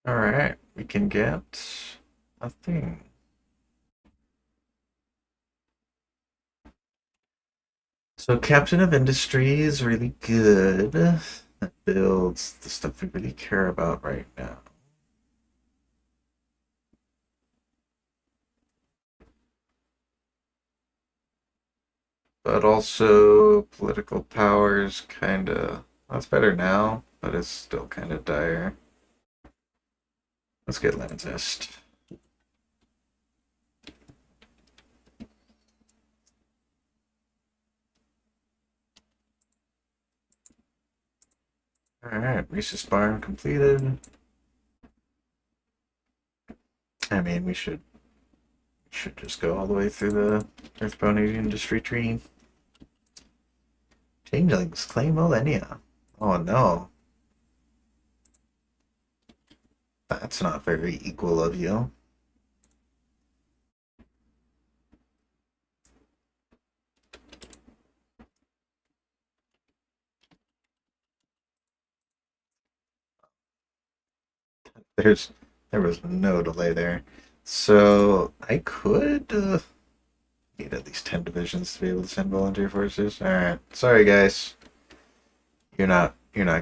All right, we can get a thing. So Captain of Industry is really good. That builds the stuff we really care about right now. But also political powers kinda, well, it's better now, but it's still kinda dire. Let's get Lemon Zest. Alright, Reese's Barn completed. I mean, we should just go all the way through the Earthbound Industry tree. Changelings claim millennia. Oh no. That's not very equal of you. There's there was no delay there. So I could need at least 10 divisions to be able to send volunteer forces. Alright. Sorry guys. You're not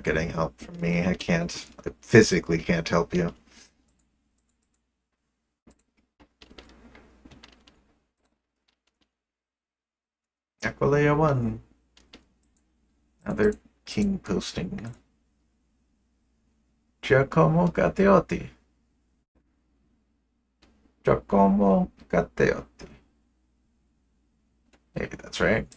getting help from me. I physically can't help you. Aquilea 1. Another king posting. Giacomo Gatteotti. Giacomo Gatteotti. Maybe that's right.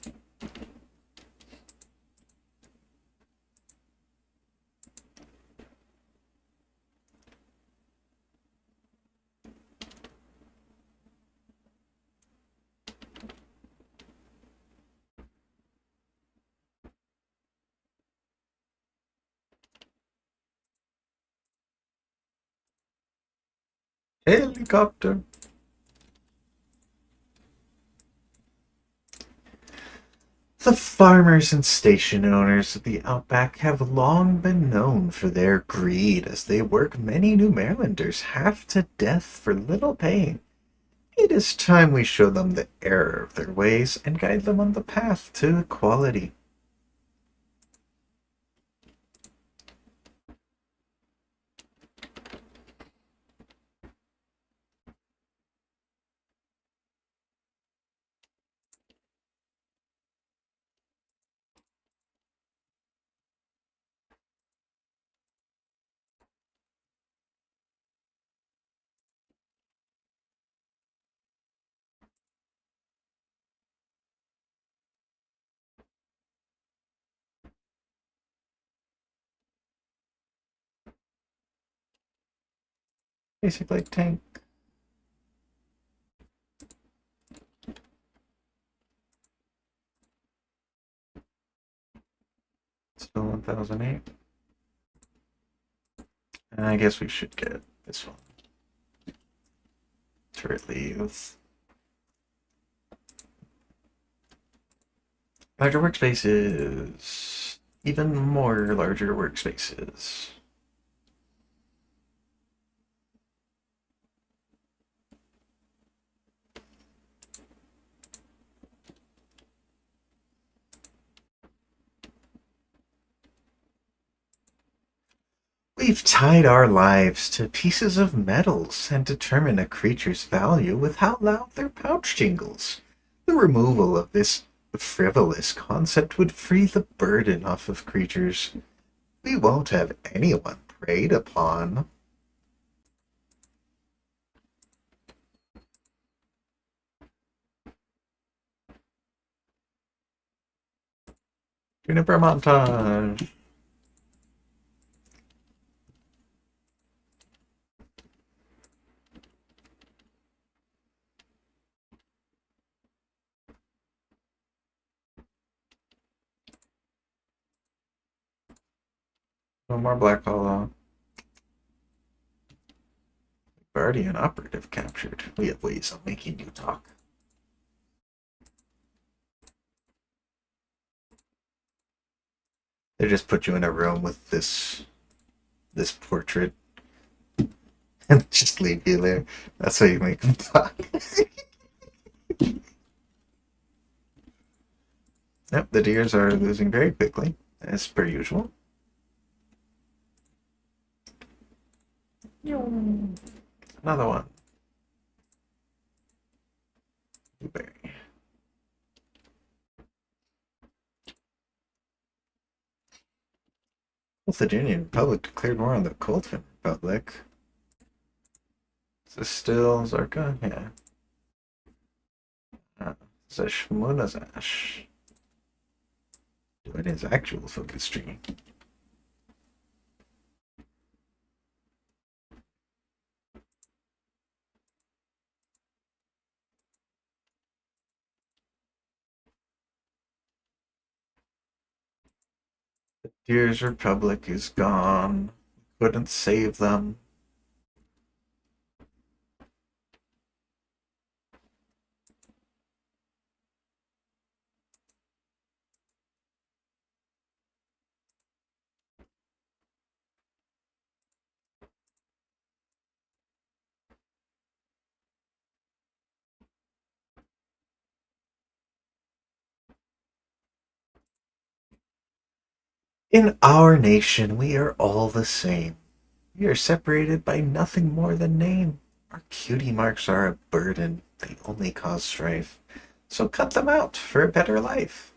Helicopter. The farmers and station owners of the outback have long been known for their greed as they work many New Marylanders half to death for little pay. It is time we show them the error of their ways and guide them on the path to equality. Basically, tank. Still 1008. And I guess we should get this one. Turret leave. Larger workspaces. Even more larger workspaces. We've tied our lives to pieces of metals and determine a creature's value with how loud their pouch jingles. The removal of this frivolous concept would free the burden off of creatures. We won't have anyone preyed upon. Juniper montage. No more Black Hollow. Guardian operative captured. We have ways of making you talk. They just put you in a room with this portrait and just leave you there. That's how you make them talk. Yep, the deers are losing very quickly, as per usual. Another one. Blueberry. Carthaginian Republic declared war on the Coltvin Republic. Is this still Zarka? Yeah. Zeshmunazash. Doing his actual focus tree. The Deer's Republic is gone. Couldn't save them. In our nation, we are all the same. We are separated by nothing more than name. Our cutie marks are a burden, they only cause strife. So cut them out for a better life.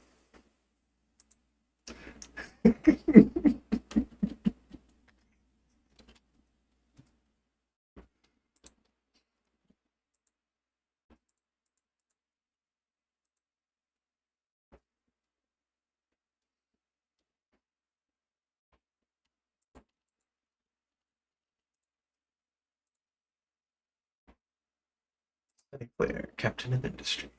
Player, captain of industry.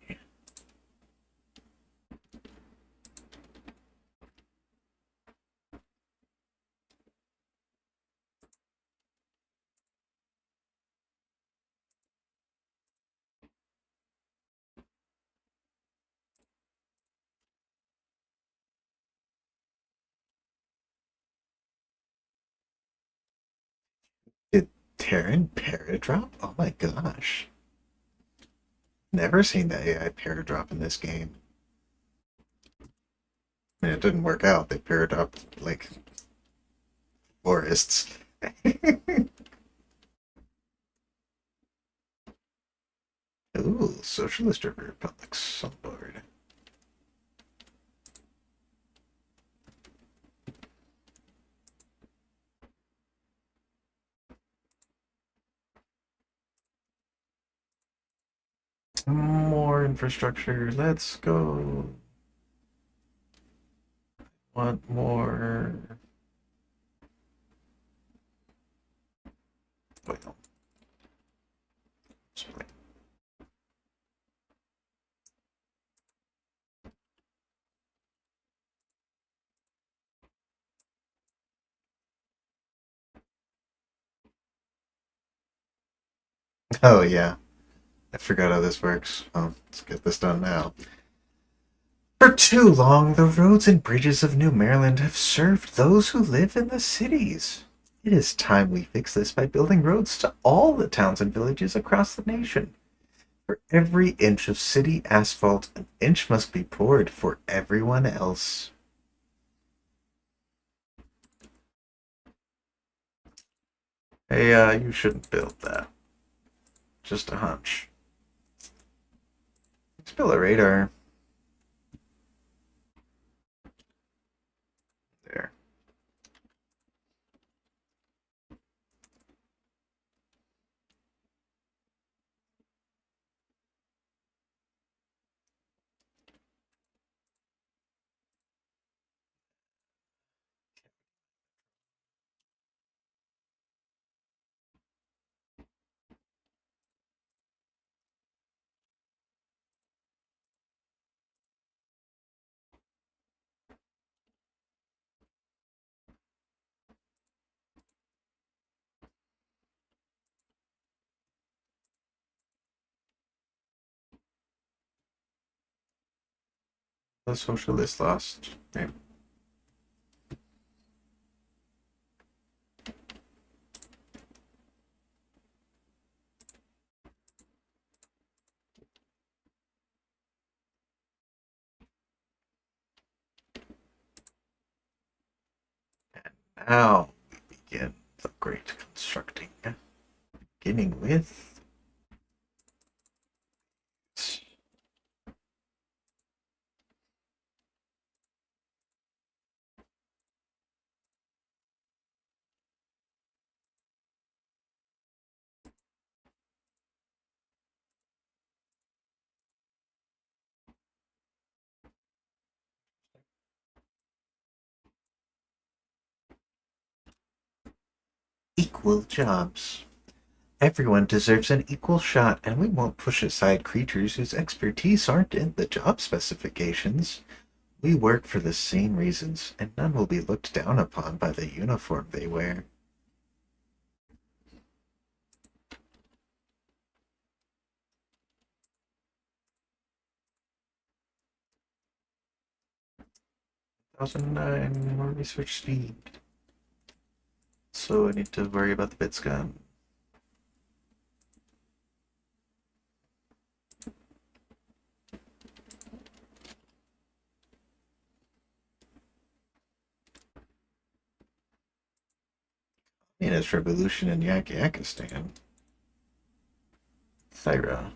Did Terran paradrop? Oh my gosh. Never seen the AI paradrop in this game. I mean, it didn't work out. They paradropped like forests. Ooh, Socialist Republics on board. More infrastructure. Let's go. Want more. Wait, no. Oh, yeah. I forgot how this works. Well, let's get this done now. For too long, the roads and bridges of New Maryland have served those who live in the cities. It is time we fix this by building roads to all the towns and villages across the nation. For every inch of city asphalt, an inch must be poured for everyone else. Hey, you shouldn't build that. Just a hunch. Let's build a radar. There. The socialist lost. Okay. Now we begin the great constructing. Beginning with equal jobs. Everyone deserves an equal shot, and we won't push aside creatures whose expertise aren't in the job specifications. We work for the same reasons, and none will be looked down upon by the uniform they wear. 1009 more research speed. So I need to worry about the bits gun. in its revolution in Yakistan. Thyra.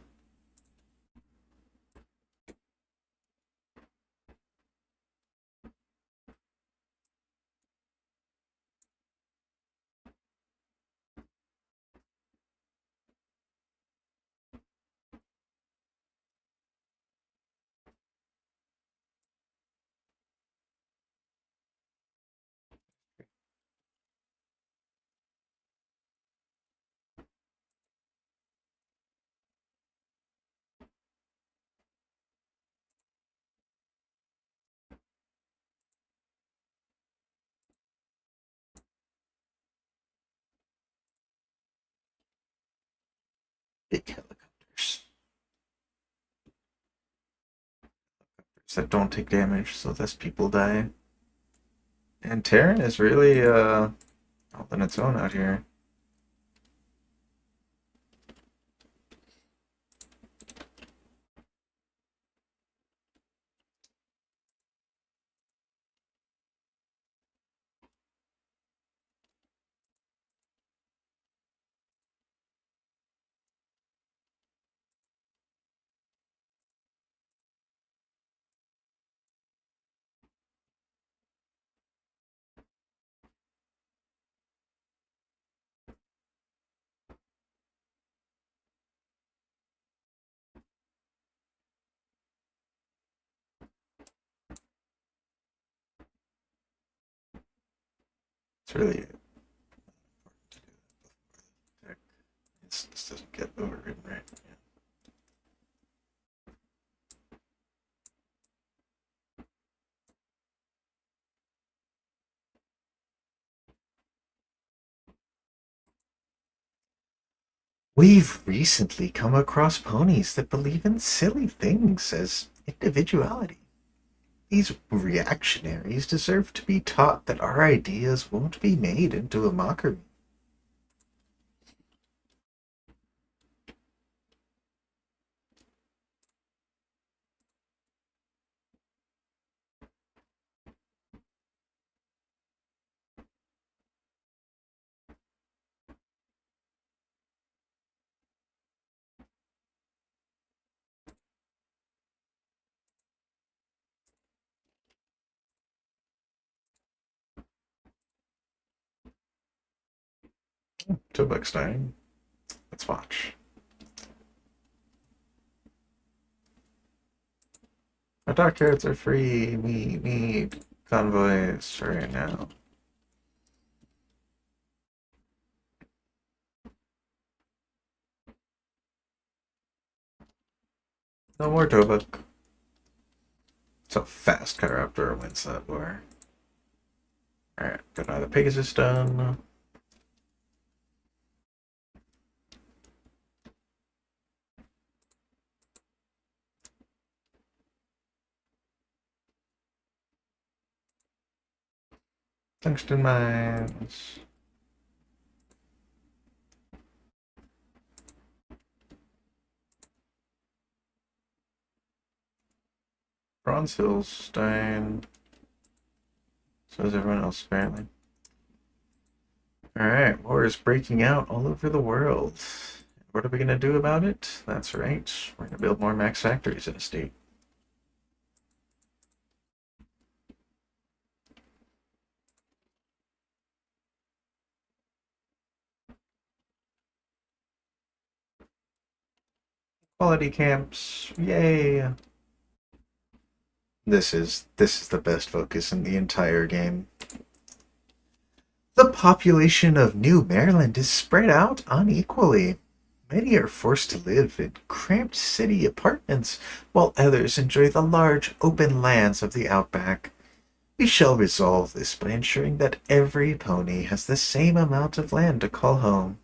Big helicopters. That don't take damage, so less people die. And Terran is really holding its own out here. It's really this doesn't get overridden, right? Yeah. We've recently come across ponies that believe in silly things as individuality. These reactionaries deserve to be taught that our ideas won't be made into a mockery. Tobekstein. Let's watch. Our dockyards are free. We need convoys right now. No more Tobek. So fast Chiroptera wins that war. Alright, got another Pegasus done. Tungsten mines. Bronze Hills, Stein. So is everyone else, apparently. Alright, war is breaking out all over the world. What are we going to do about it? That's right, we're going to build more max factories in a state. Quality camps, yay! This is the best focus in the entire game. The population of New Maryland is spread out unequally. Many are forced to live in cramped city apartments, while others enjoy the large open lands of the outback. We shall resolve this by ensuring that every pony has the same amount of land to call home.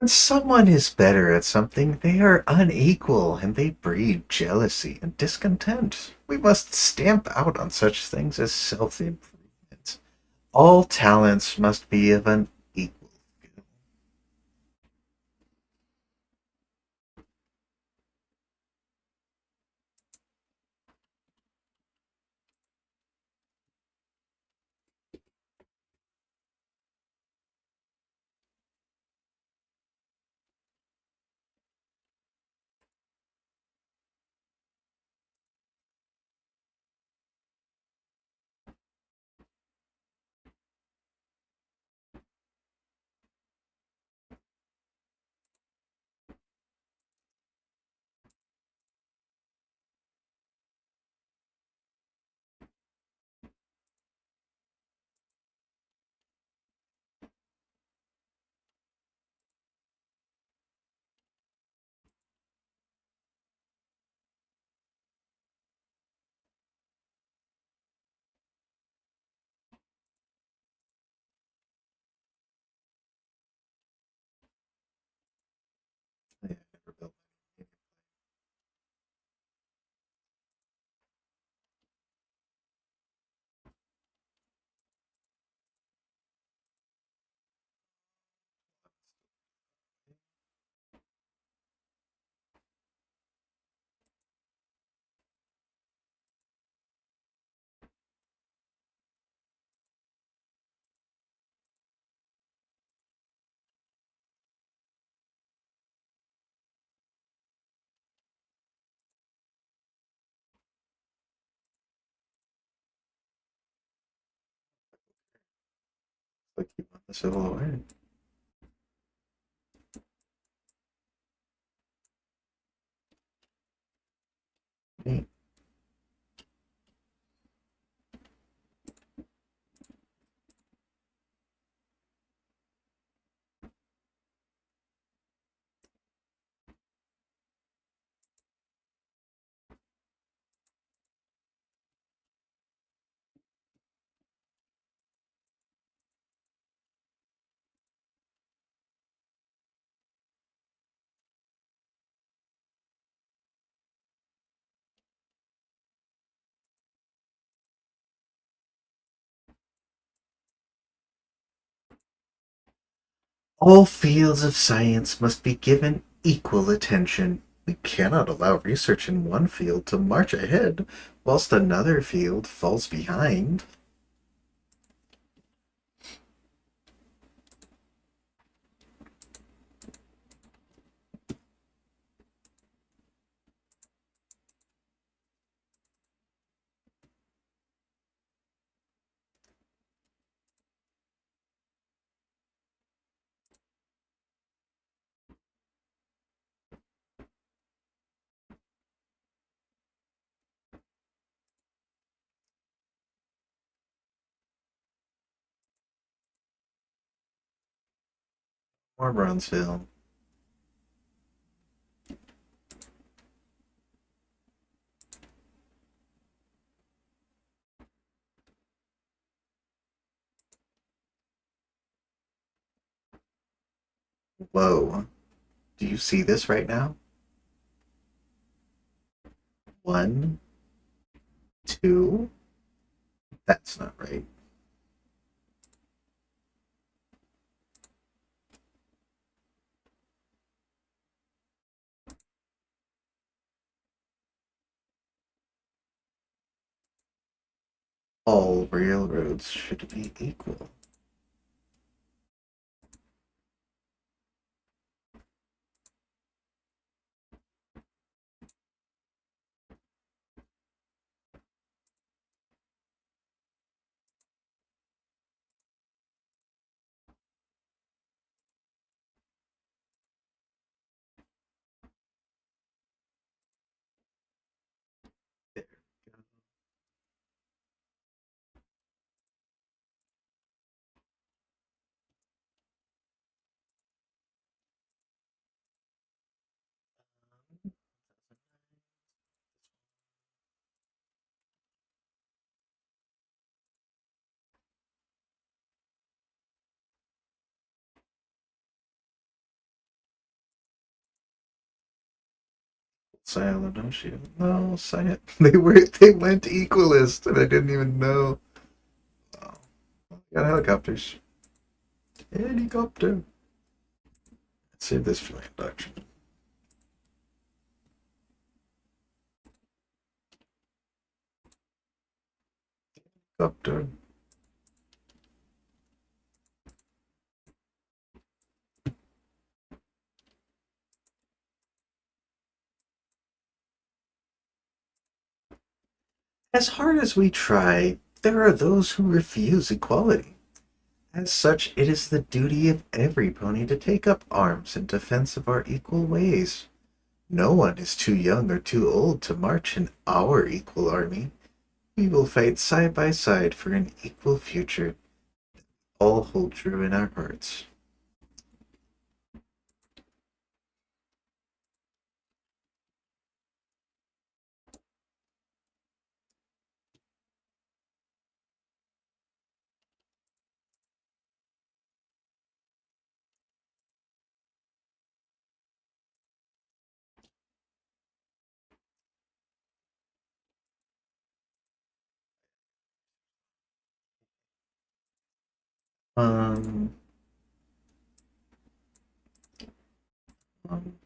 When someone is better at something, they are unequal and they breed jealousy and discontent. We must stamp out on such things as self improvement. All talents must be of an equal skill. Yeah, never built like you won the Civil War. Neat. All fields of science must be given equal attention. We cannot allow research in one field to march ahead whilst another field falls behind. More Bronzeville. Whoa. Do you see this right now? One, two. That's not right. All railroads should be equal. There. Sialonosia. No, Cyan. They went equalist, and I didn't even know. Oh, got helicopters. Helicopter. Let's save this for induction. Helicopter. As hard as we try, there are those who refuse equality. As such, it is the duty of every pony to take up arms in defense of our equal ways. No one is too young or too old to march in our equal army. We will fight side by side for an equal future. All hold true in our hearts. Um, um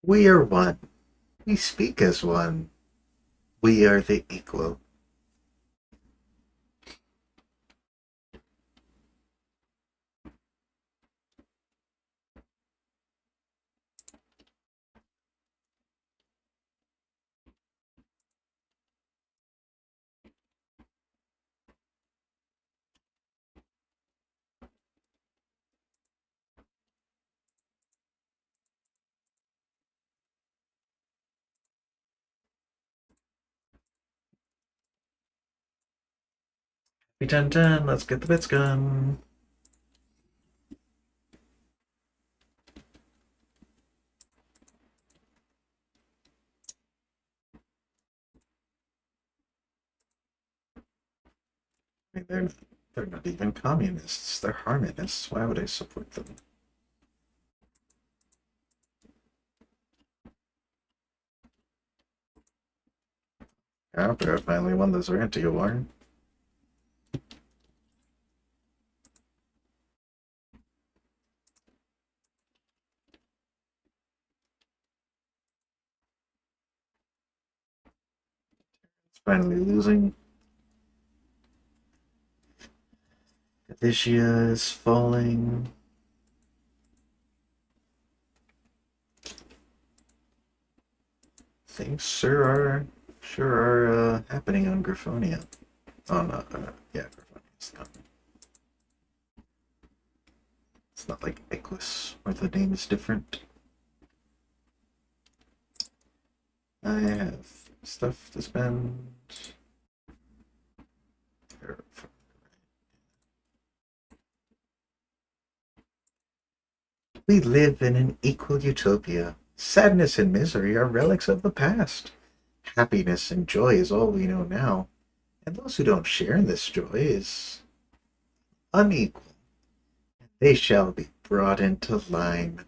we are one. We speak as one. We are the equal. We done. Let's get the bits gun. I mean, they're not even communists. They're harmonists. Why would I support them? After I finally won this Ranty war. It's finally losing. Elysia is falling. Things sure are happening on Griffonia. Oh no, yeah, Griffonia. It's not like Equus where the name is different. I have stuff to spend. We live in an equal utopia. Sadness and misery are relics of the past. happiness and joy is all we know now, and those who don't share in this joy is unequal. They shall be brought into line.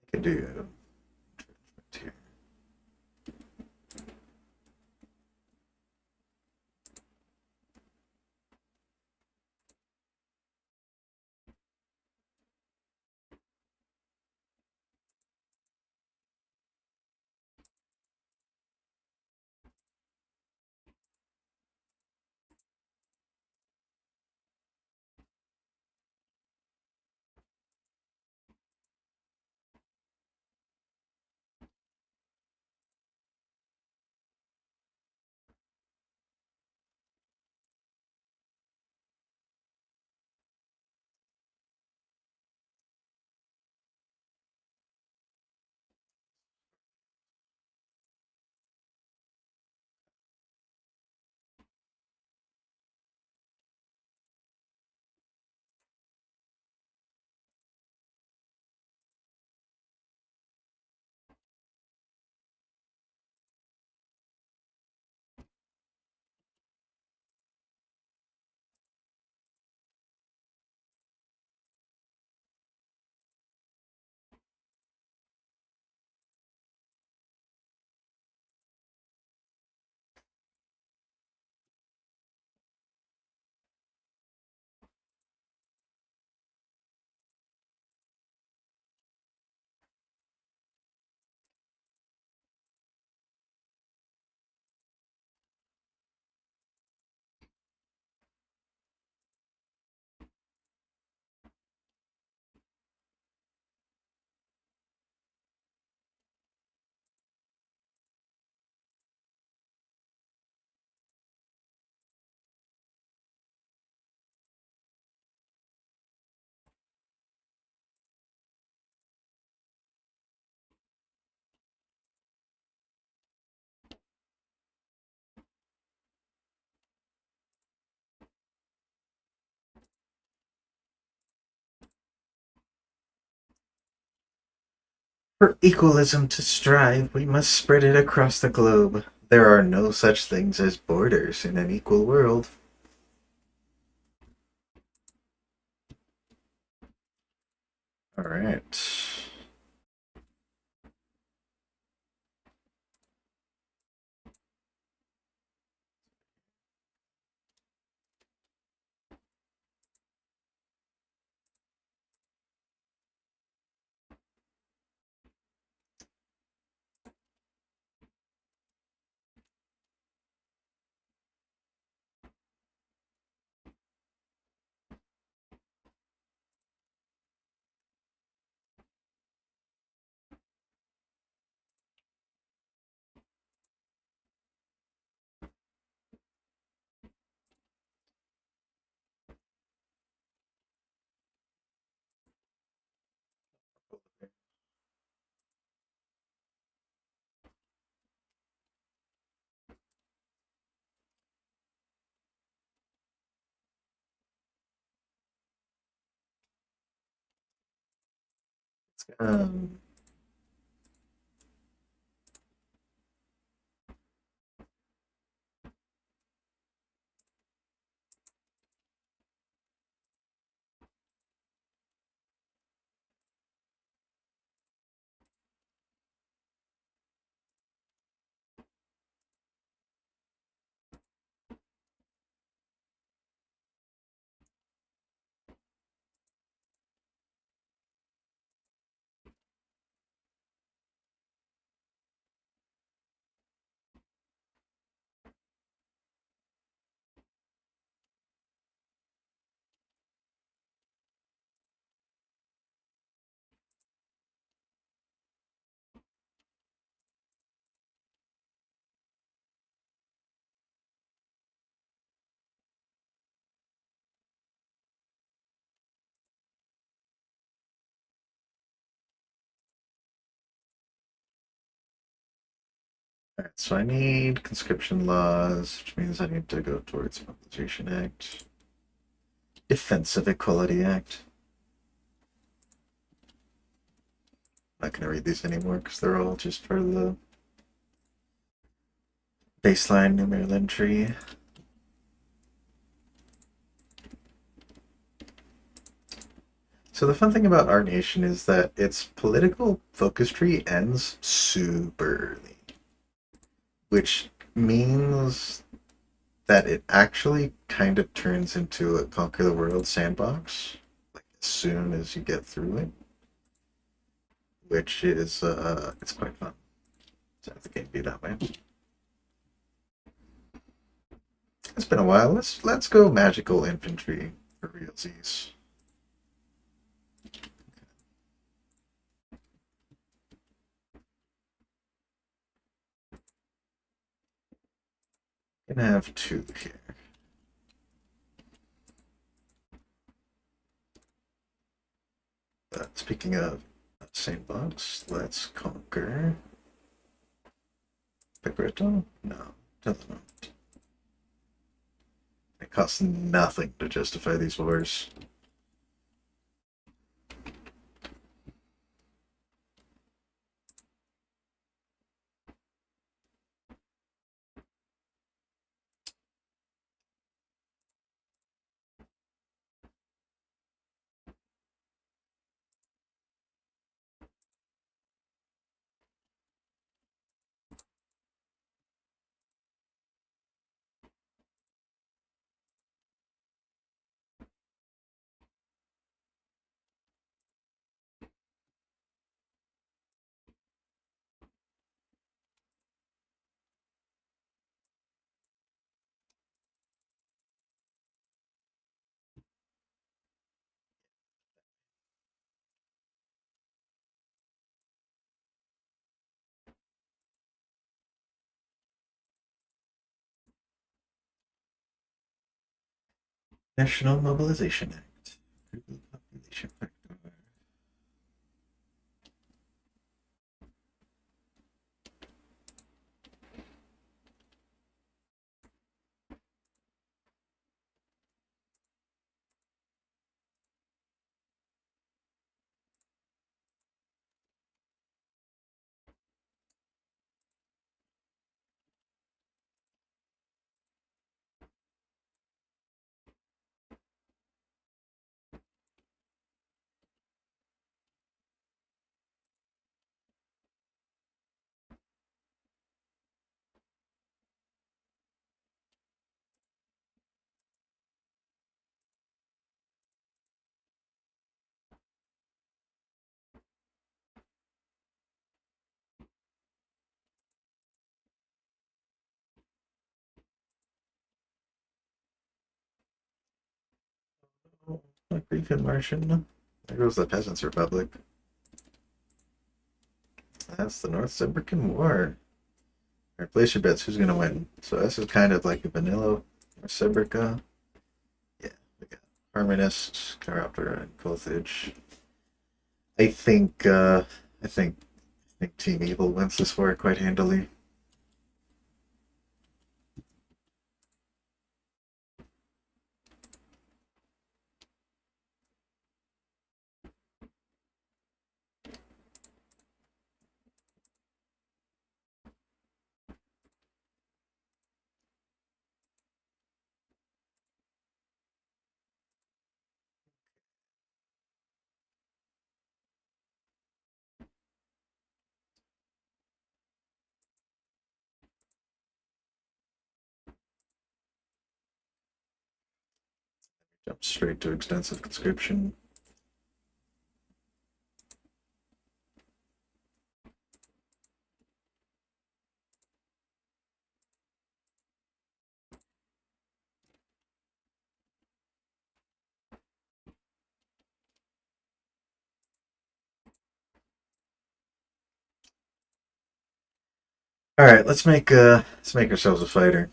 I can do here. For equalism to strive, we must spread it across the globe. There are no such things as borders in an equal world. All right. Um, all right, so I need conscription laws, which means I need to go towards Mobilization Act. Defensive Equality Act. I'm not going to read these anymore because they're all just part of the baseline New Maryland tree. So the fun thing about our nation is that its political focus tree ends super early, which means that it actually kind of turns into a conquer the world sandbox, like as soon as you get through it, which is it's quite fun to have the game be that way. It's been a while. Let's go magical infantry for realsies. Gonna have two here. Speaking of sandbox, let's conquer Pigretto? No, doesn't. It costs nothing to justify these wars. National Mobilization Act. Population factor. Oh, a Greek and Martian. There goes the Peasants' Republic. That's the North Simbrican War. Alright, place your bets. Who's gonna win? So this is kind of like a vanilla North Simbrica. Yeah, we got Harmonist, Chiroptera, and Carthage. I think I think Team Evil wins this war quite handily. Jump straight to extensive conscription. All right, let's make ourselves a fighter.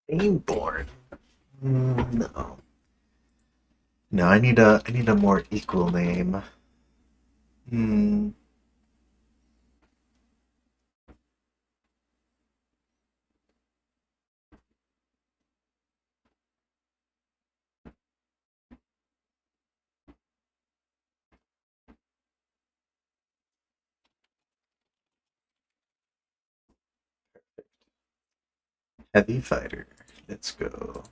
Aimborn. No. No, I need a more equal name. Hmm. Heavy fighter. Let's go.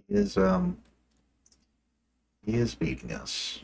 He is he is beating us.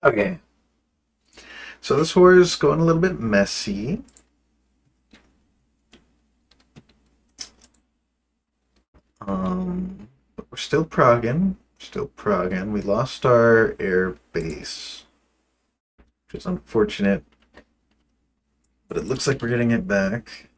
Okay, so this war is going a little bit messy. But we're still progging. Still progging. We lost our air base, which is unfortunate, but it looks like we're getting it back.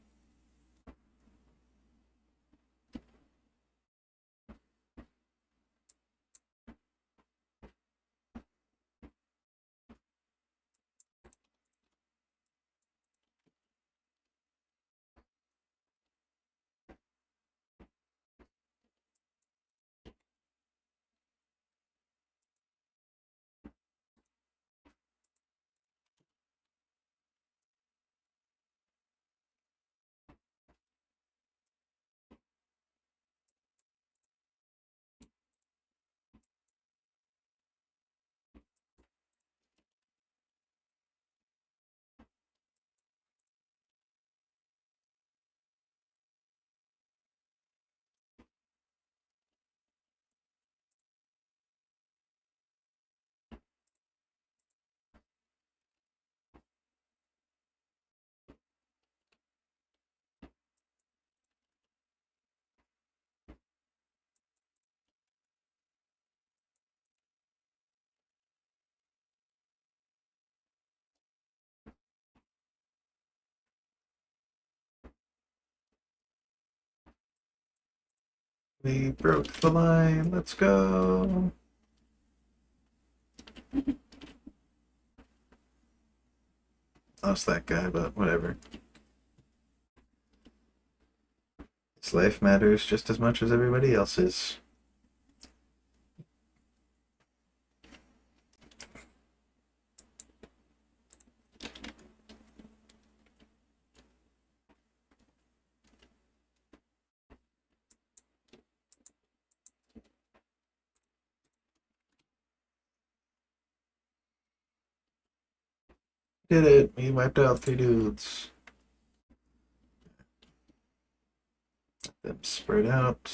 We broke the line. Let's go. Lost that guy, but whatever. His life matters just as much as everybody else's. Did it. We wiped out 3 dudes. Them spread out.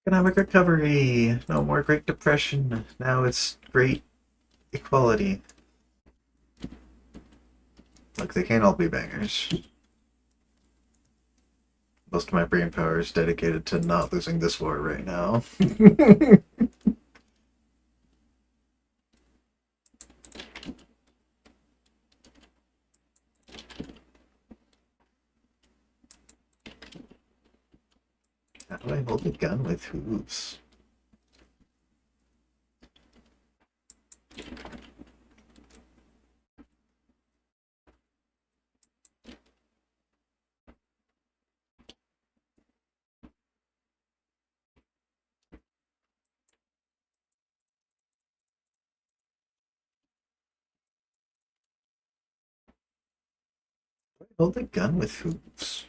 Economic recovery. No more Great Depression. Now it's great equality. Look, they can't all be bangers. Most of my brain power is dedicated to not losing this war right now. How do I hold a gun with hooves? Hold a gun with hooves.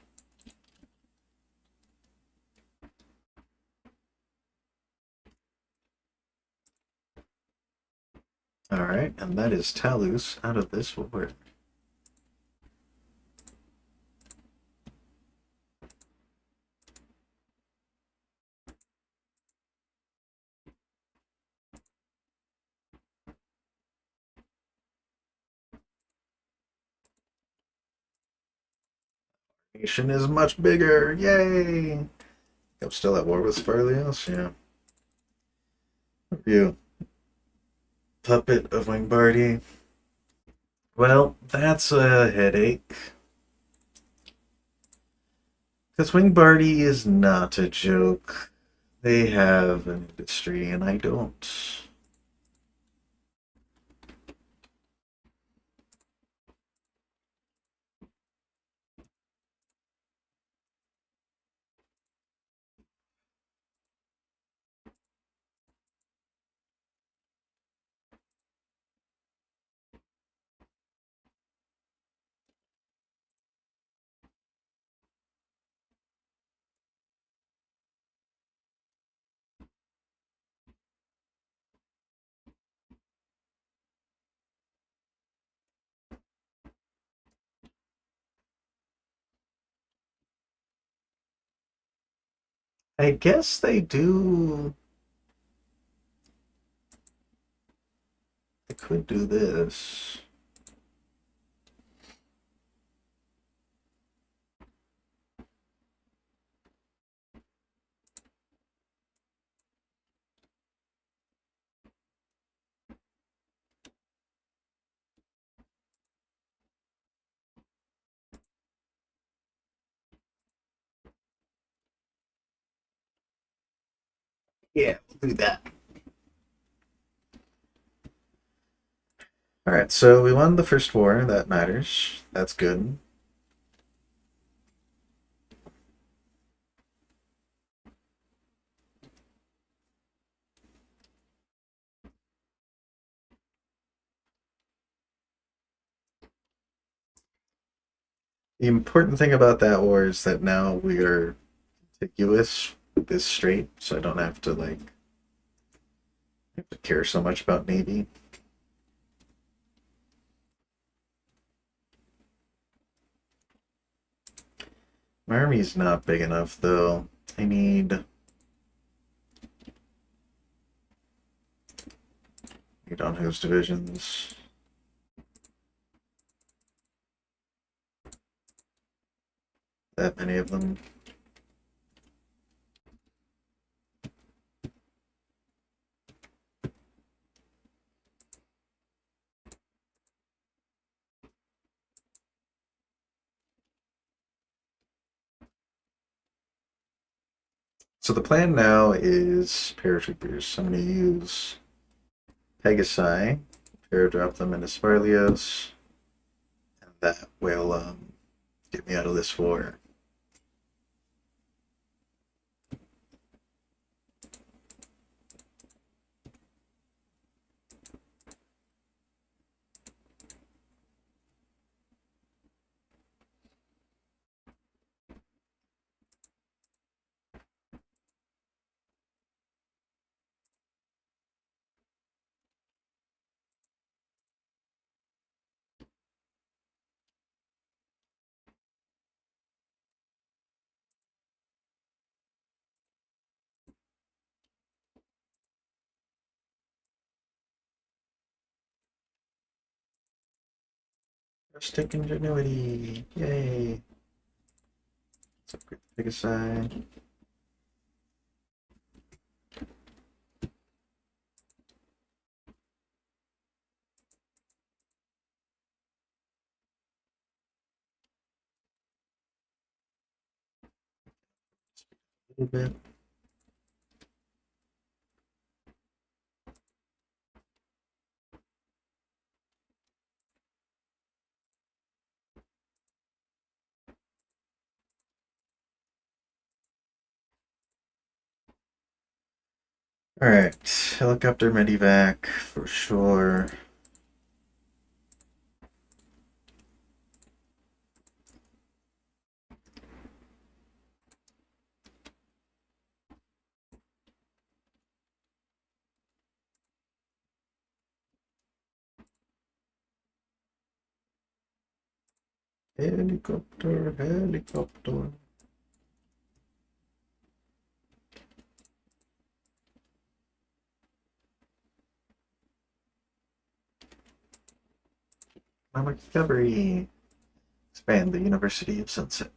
Alright, and that is Talus out of this war. Nation is much bigger. Yay! I'm still at war with Sparlios, yeah. You puppet of Wingbardy. Well, that's a headache. Because Wingbardy is not a joke. They have an industry, and I don't. I guess they do. I could do this. Yeah, we'll do that. Alright, so we won the first war. That matters. That's good. The important thing about that war is that now we are contiguous with this strait, so I don't have to care so much about Navy. My army's not big enough though. I need on whose divisions. That many of them. So the plan now is paratroopers. I'm going to use Pegasi, paradrop them into Sparlios, and that will get me out of this war. Stick ingenuity. Yay. Let's upgrade the Pegasi. A little bit. Alright, helicopter medivac for sure. Helicopter, helicopter. Economic recovery. Expand the University of Sunset.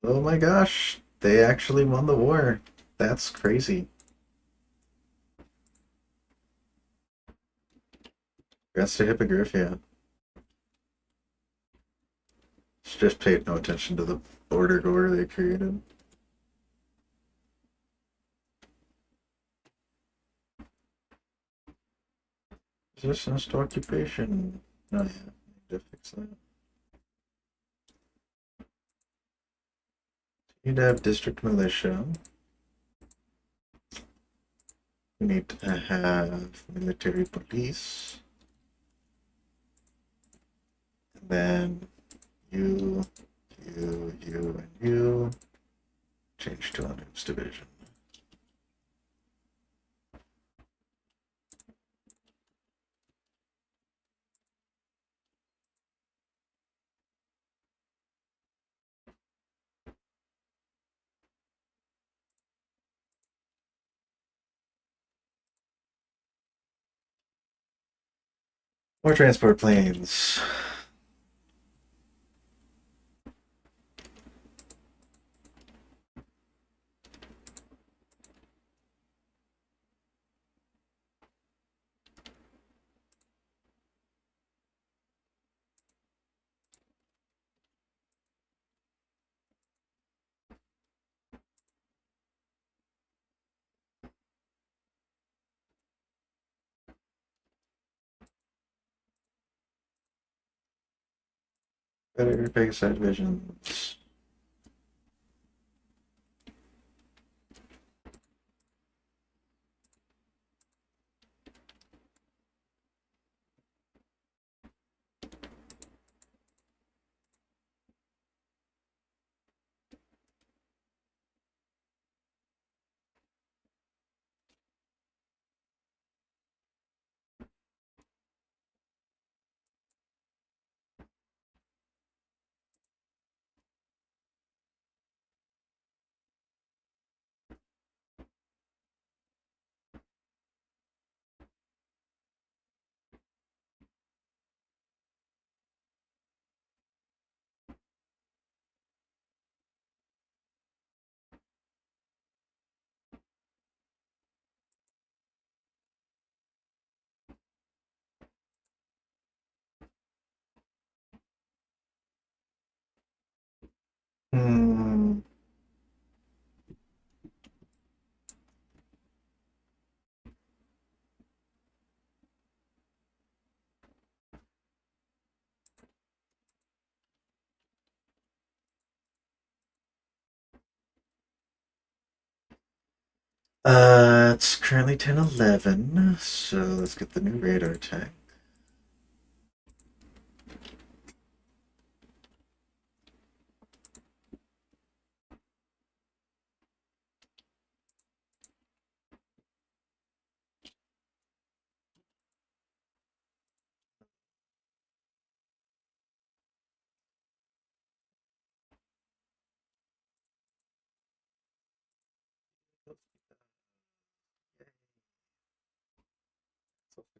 Oh my gosh, they actually won the war. That's crazy. Congrats to Hippogriffia. She just paid no attention to the border gore they created. Resistance to occupation. Oh yeah, need to fix that. Need to have district militia. We need to have military police. And then you, and you. Change to a news division. More transport planes. Better Pegasus divisions. Hmm. It's currently 10:11, so let's get the new radar tank.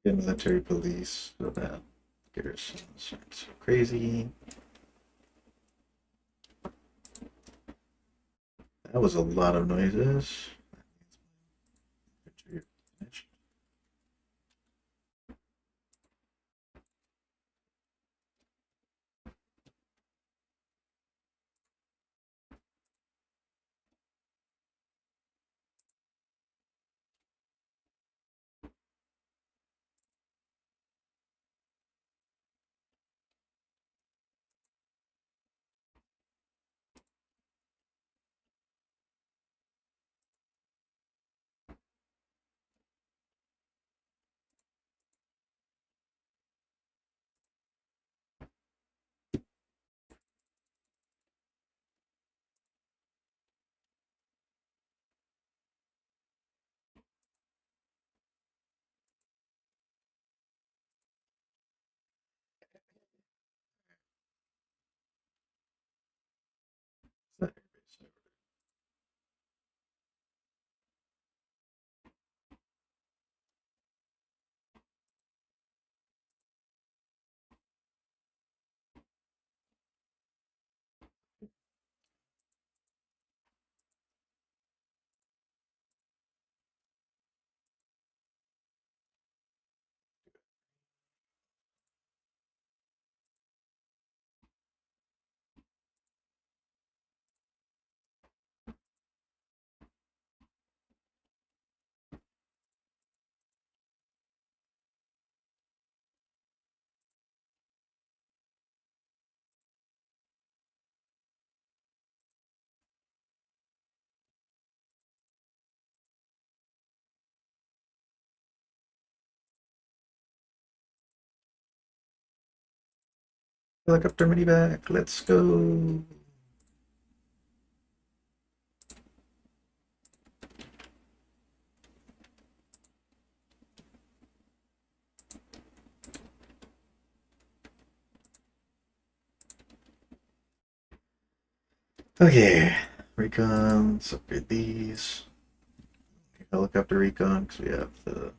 Get military police so that garrisons aren't so crazy. That was a lot of noises. Helicopter mini back. Let's go. Okay, recons, upgrade these. Helicopter recon, because we have the.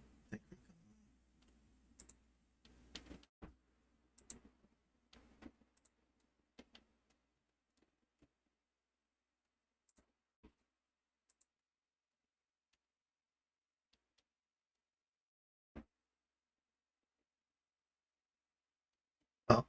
Oh,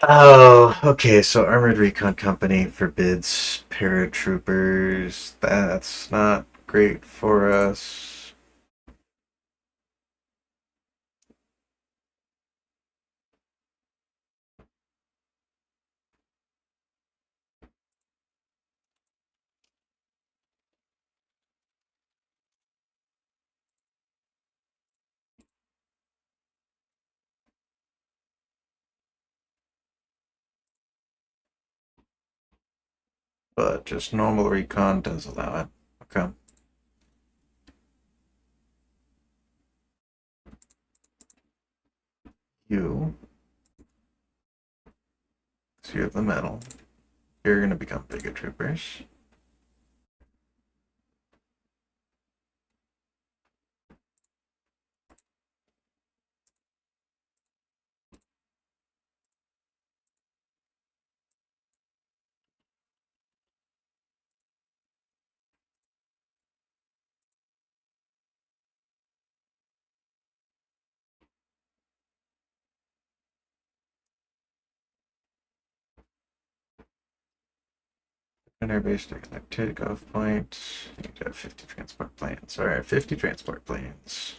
Oh, okay. So Armored Recon Company forbids paratroopers. That's not great for us. But just normal recon does allow it. Okay. You, so you have the metal. You're gonna become Bigot Troopers. Airbase to connect takeoff point. You need to have 50 transport planes. Alright, 50 transport planes.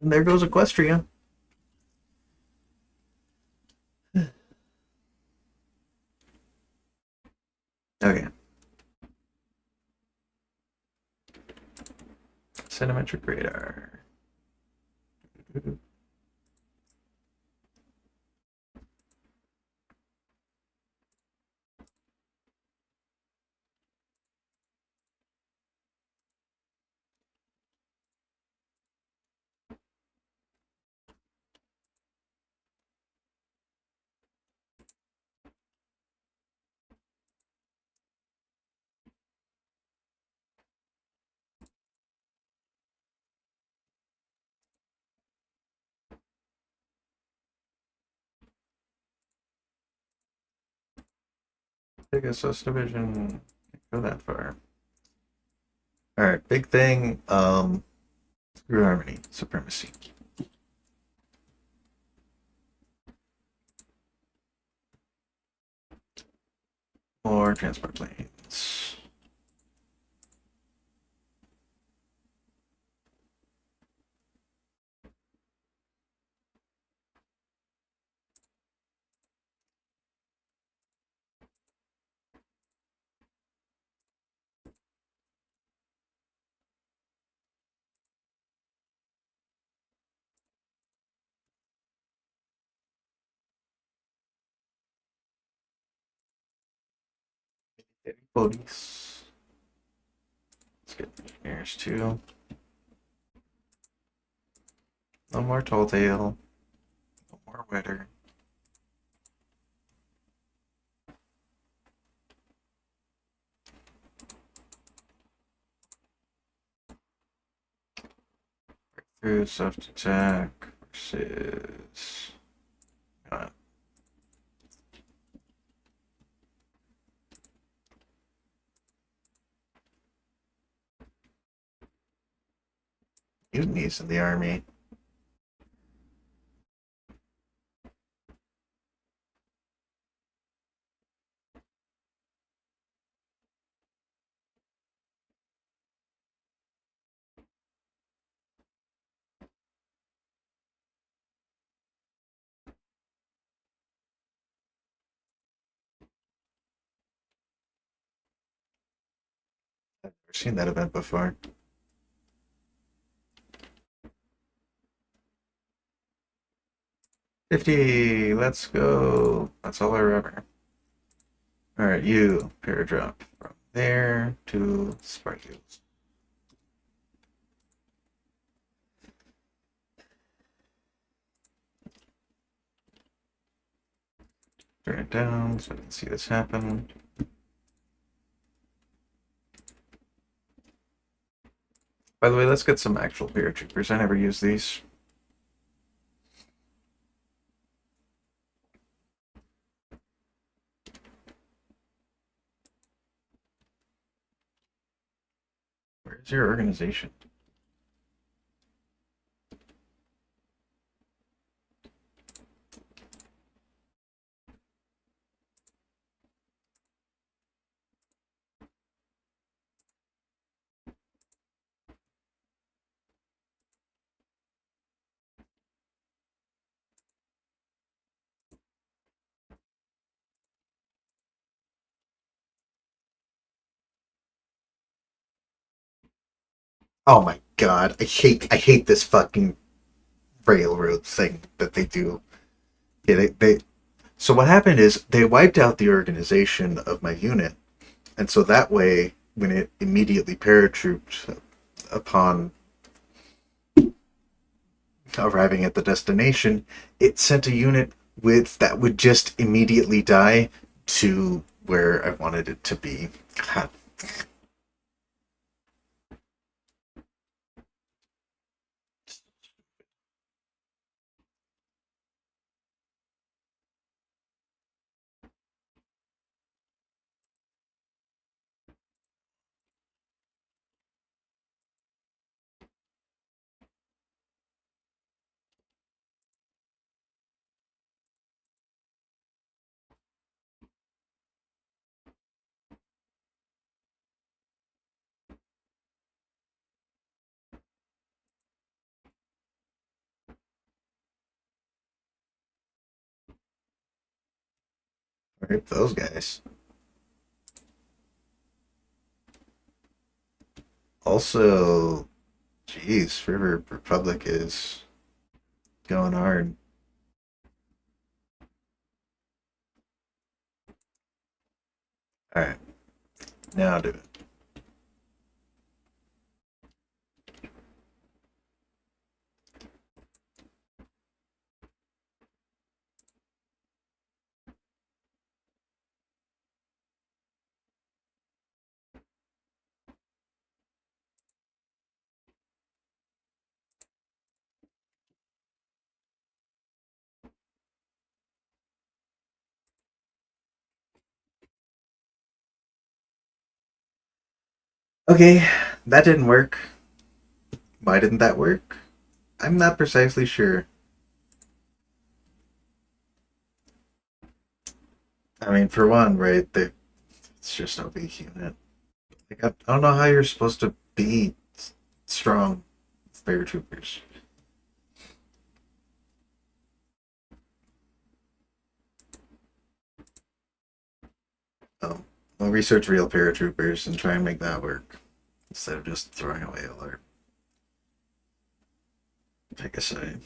And there goes Equestria. Okay. Cinemetric radar. Pegasus division. Can't go that far. Alright, big thing. Screw Harmony. Supremacy. More transport planes. Police. Let's get engineers too. No more tall tale. No more wetter. Breakthrough soft attack versus. Mutinies in the army. I've never seen that event before. 50, let's go. That's all I remember. Alright, you, paradrop from there to Sparkles. Turn it down so I can see this happen. By the way, let's get some actual paratroopers. I never use these. Where's your organization? Oh my god, I hate this fucking railroad thing that they do. Yeah, they so what happened is they wiped out the organization of my unit, and so that way, when it immediately paratrooped upon arriving at the destination, it sent a unit with that would just immediately die to where I wanted it to be. God. Rip those guys. Also, geez, River Republic is going hard. All right, now do it. Okay, that didn't work. Why didn't that work? I'm not precisely sure. I mean, for one, right, it's just a weak unit. Like, I don't know how you're supposed to be strong with paratroopers. Um, we'll research real paratroopers and try and make that work instead of just throwing away all our pick a side.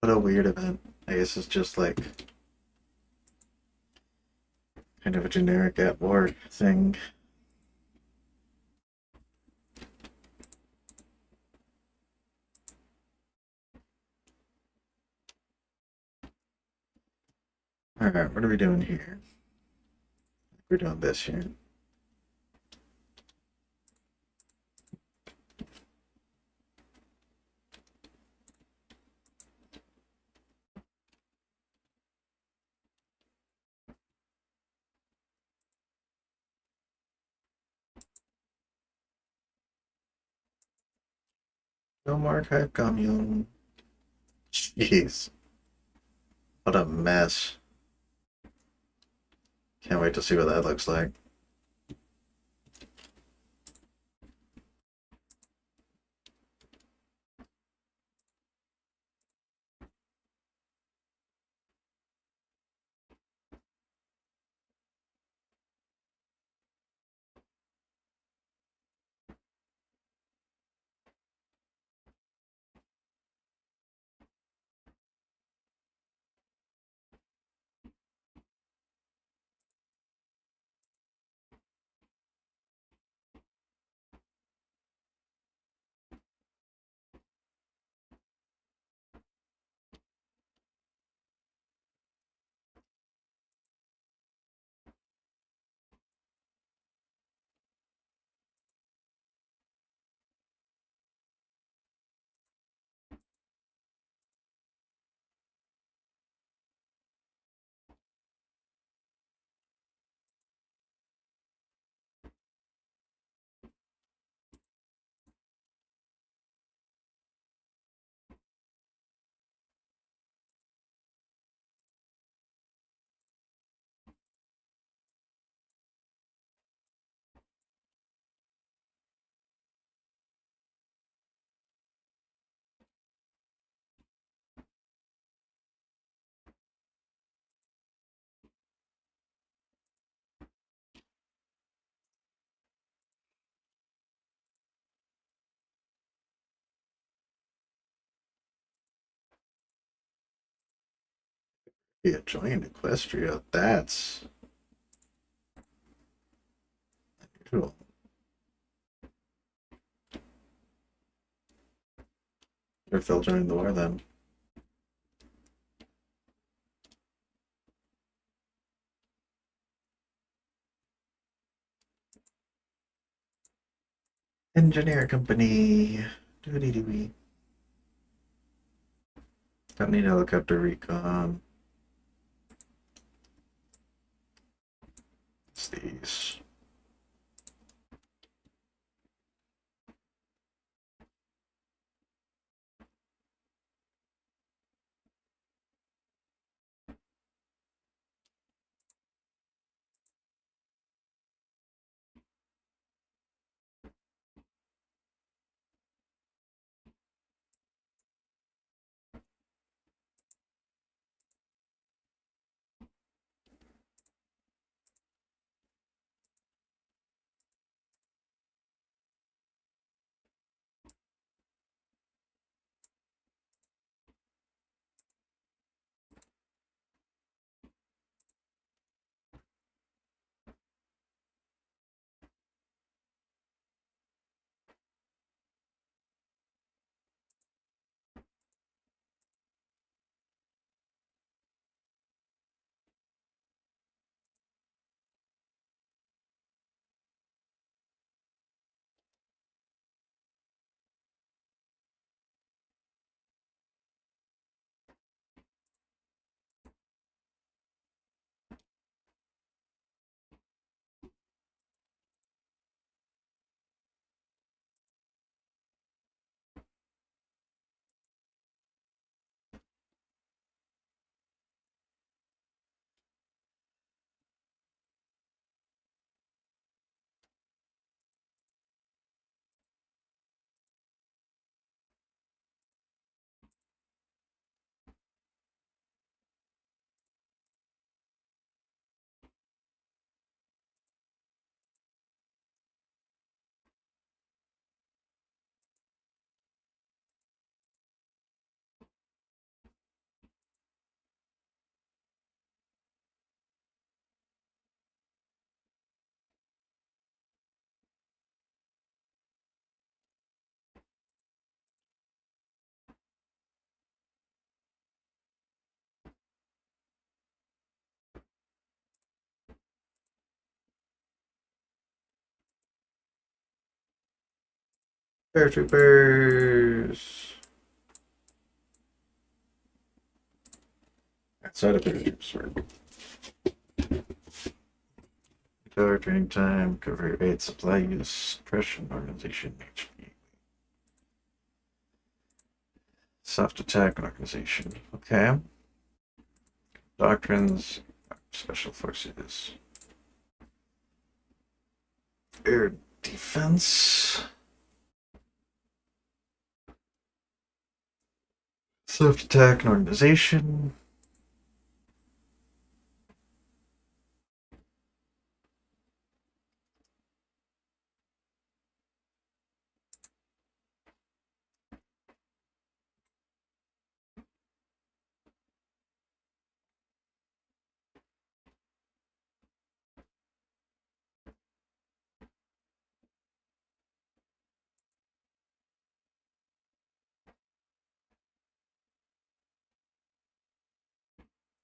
What a weird event. I guess it's just like kind of a generic at war thing. Alright, what are we doing here? We're doing this here. No archive commune. Jeez, what a mess. Can't wait to see what that looks like. Yeah, joined Equestria. That's unusual. Or if they'll join the war then. Engineer company. Doody doo. Don't need helicopter recon. It's these. Paratroopers. Outside of paratroopers work. Guard training time, cover 8 supply use, suppression, organization, HP. Self-attack organization. Okay. Doctrines. Special forces. Air defense. Self-attack and organization.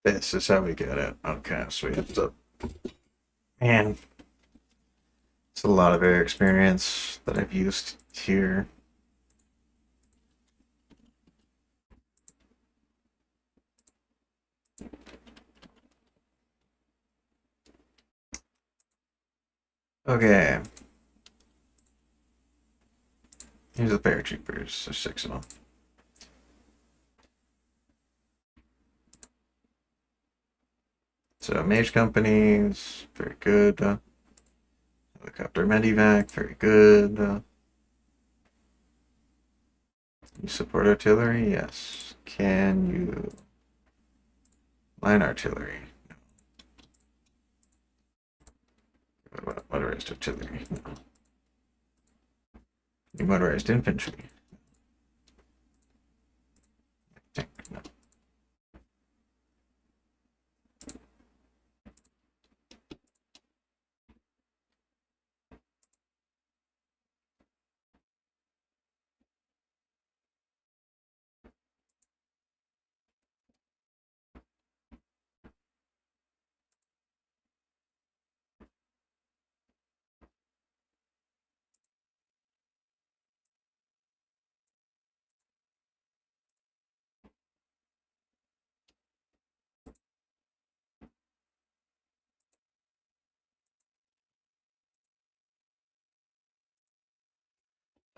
This is how we get it. Okay, so we have to. Man, it's a lot of air experience that I've used here. Okay. Here's the paratroopers. There's 6 of them. So mage companies, very good. Helicopter medivac, very good. You support artillery? Yes. Can you line artillery? No. What about motorized artillery? No. You motorized infantry? Tank? No.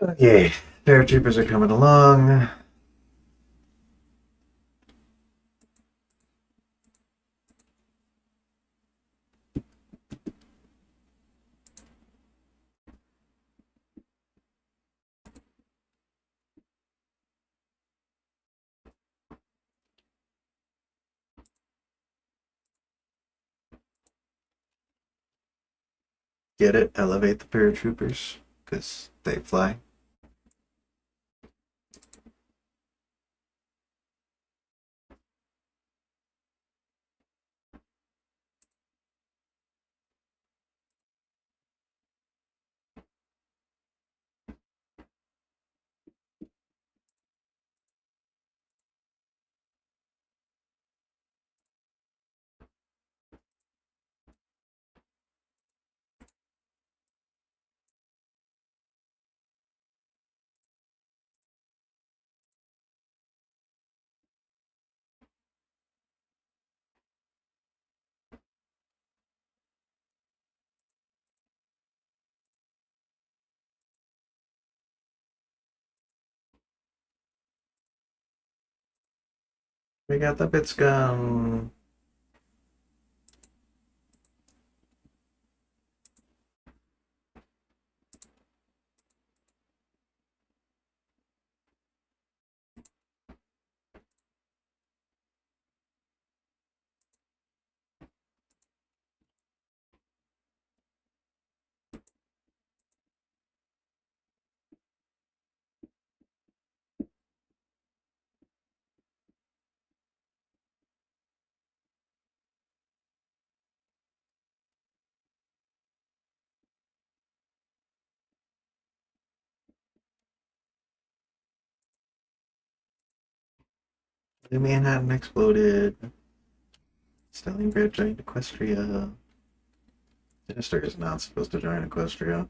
Okay, paratroopers are coming along. Get it? Elevate the paratroopers because they fly. We got the bits gun. New Manhattan exploded. Stalingrad joined Equestria. Sinister is not supposed to join Equestria.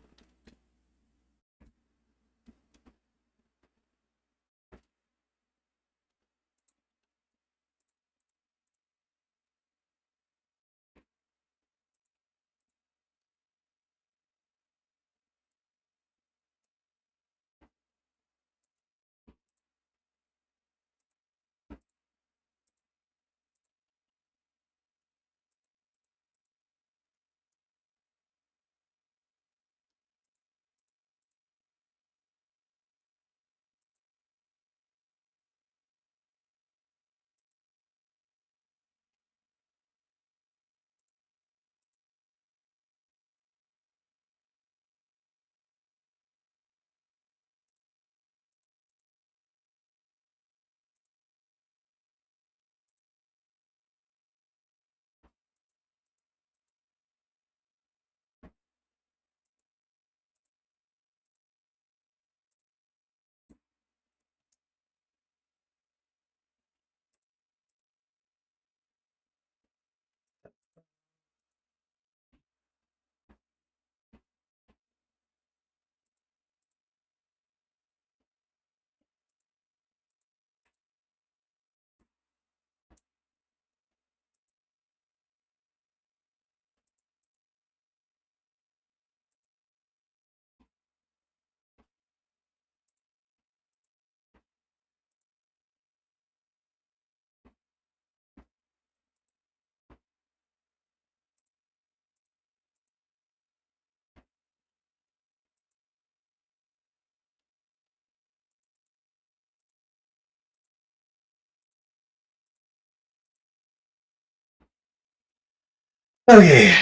Okay,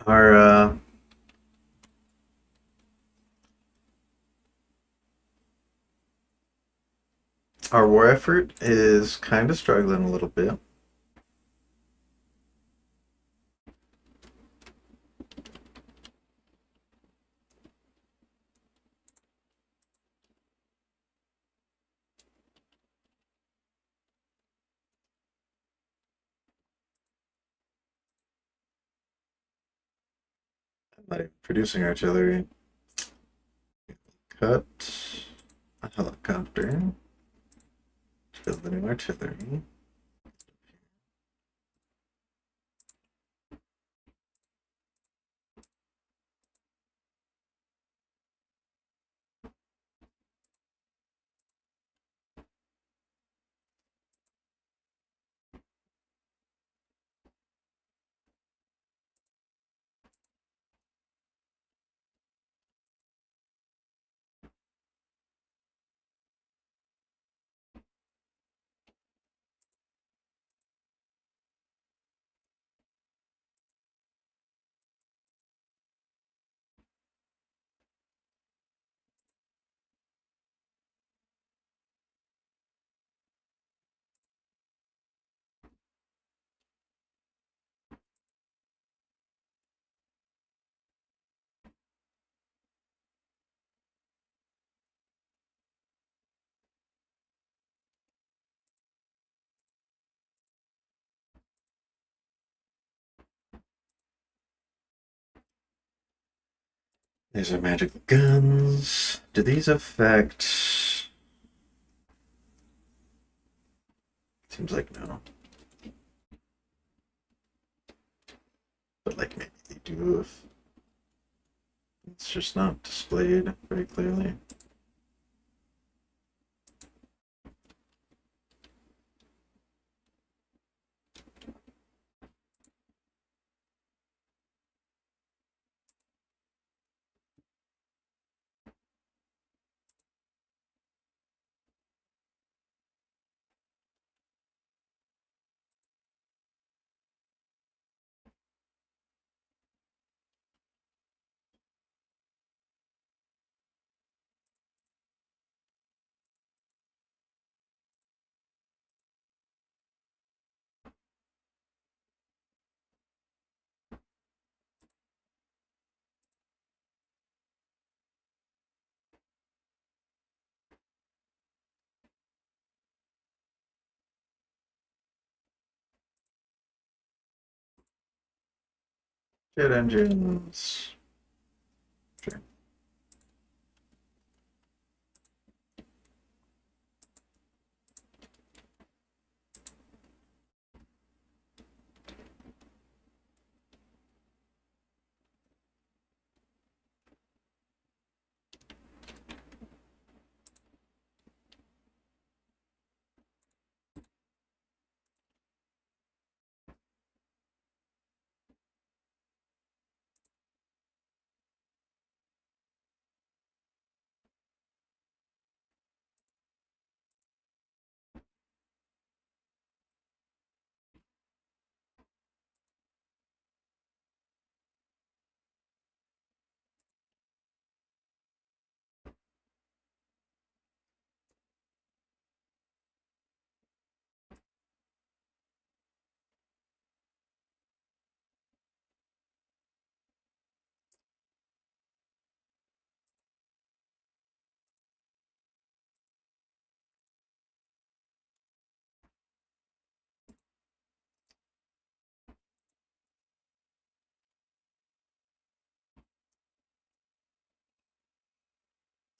our our war effort is kind of struggling a little bit. Like producing artillery. Cut a helicopter. Build the new artillery. These are magic guns. Do these affect? Seems like no. But like maybe they do if it's just not displayed very clearly. Jet engines. Sure.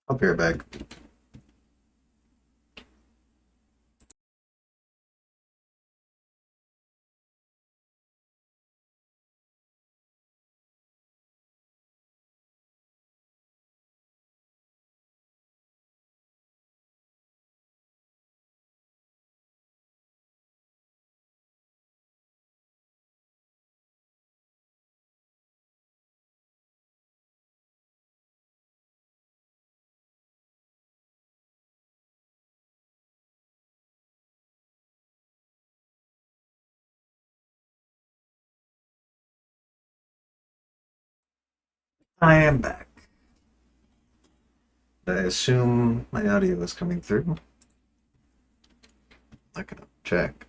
I'll be right back. I am back. I assume my audio is coming through. Not gonna check.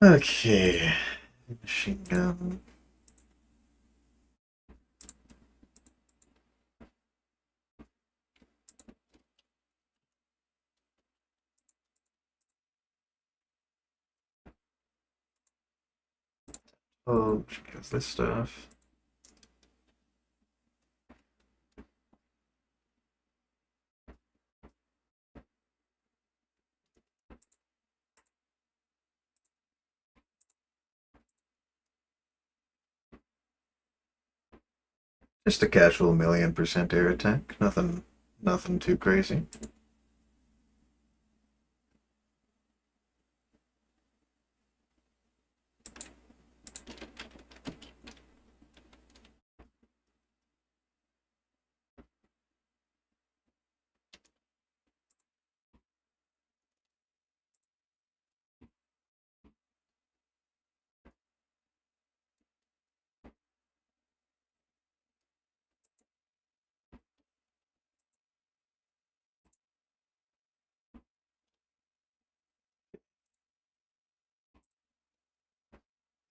Okay. Machine gun. Oh, because this stuff. Just a casual 1,000,000% air attack. Nothing too crazy.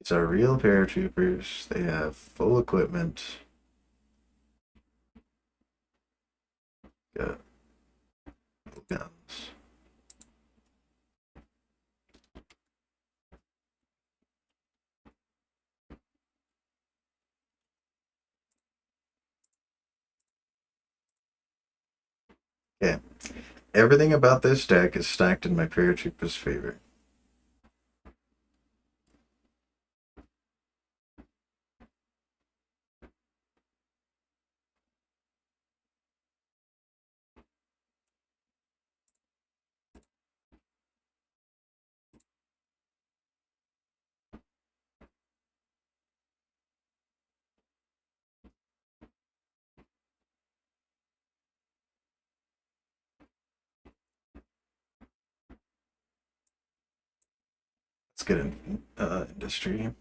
These are real paratroopers. They have full equipment. Got guns. Okay. Everything about this deck is stacked in my paratrooper's favor. Let's get in industry.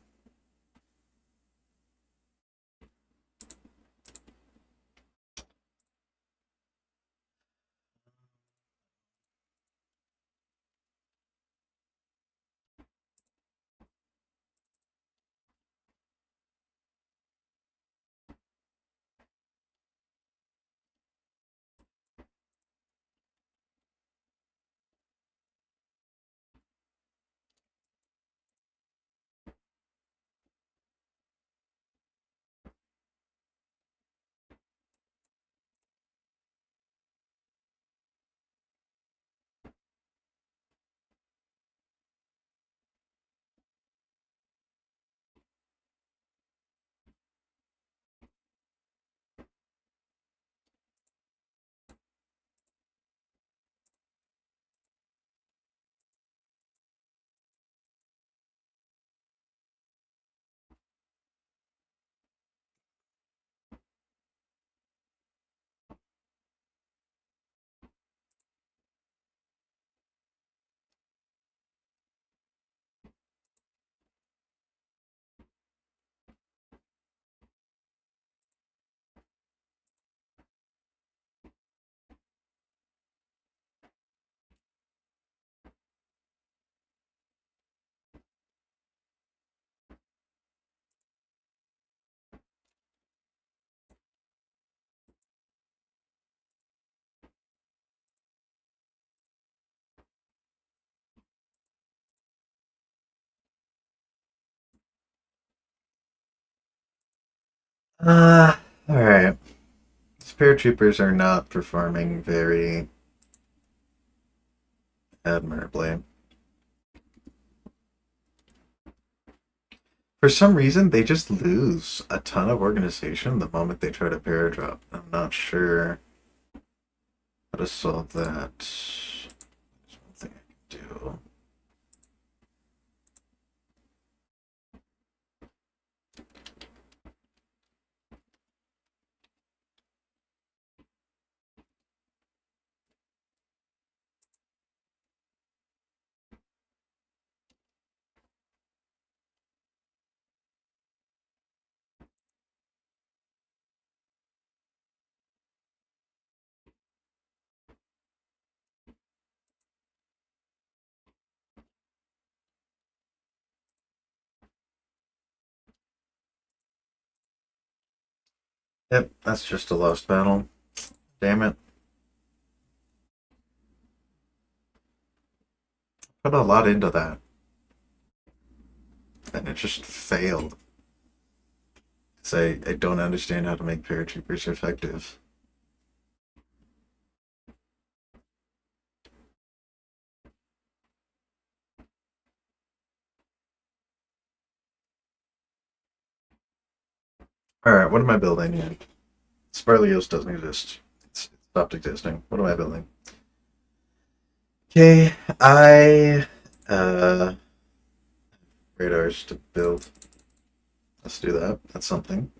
Alright. These paratroopers are not performing very admirably. For some reason, they just lose a ton of organization the moment they try to paradrop. I'm not sure how to solve that. There's one thing I can do. Yep, that's just a lost battle. Damn it. Put a lot into that, and it just failed. I don't understand how to make paratroopers effective. Alright, what am I building here? Sparlios doesn't exist. It's stopped existing. What am I building? Okay, I radars to build. Let's do that. That's something.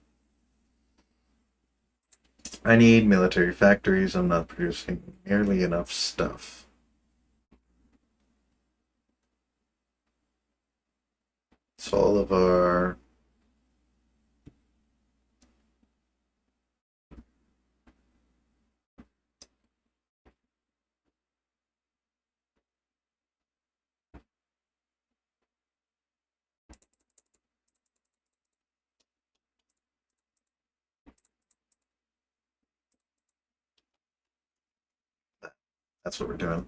I need military factories. I'm not producing nearly enough stuff. So all of our that's what we're doing.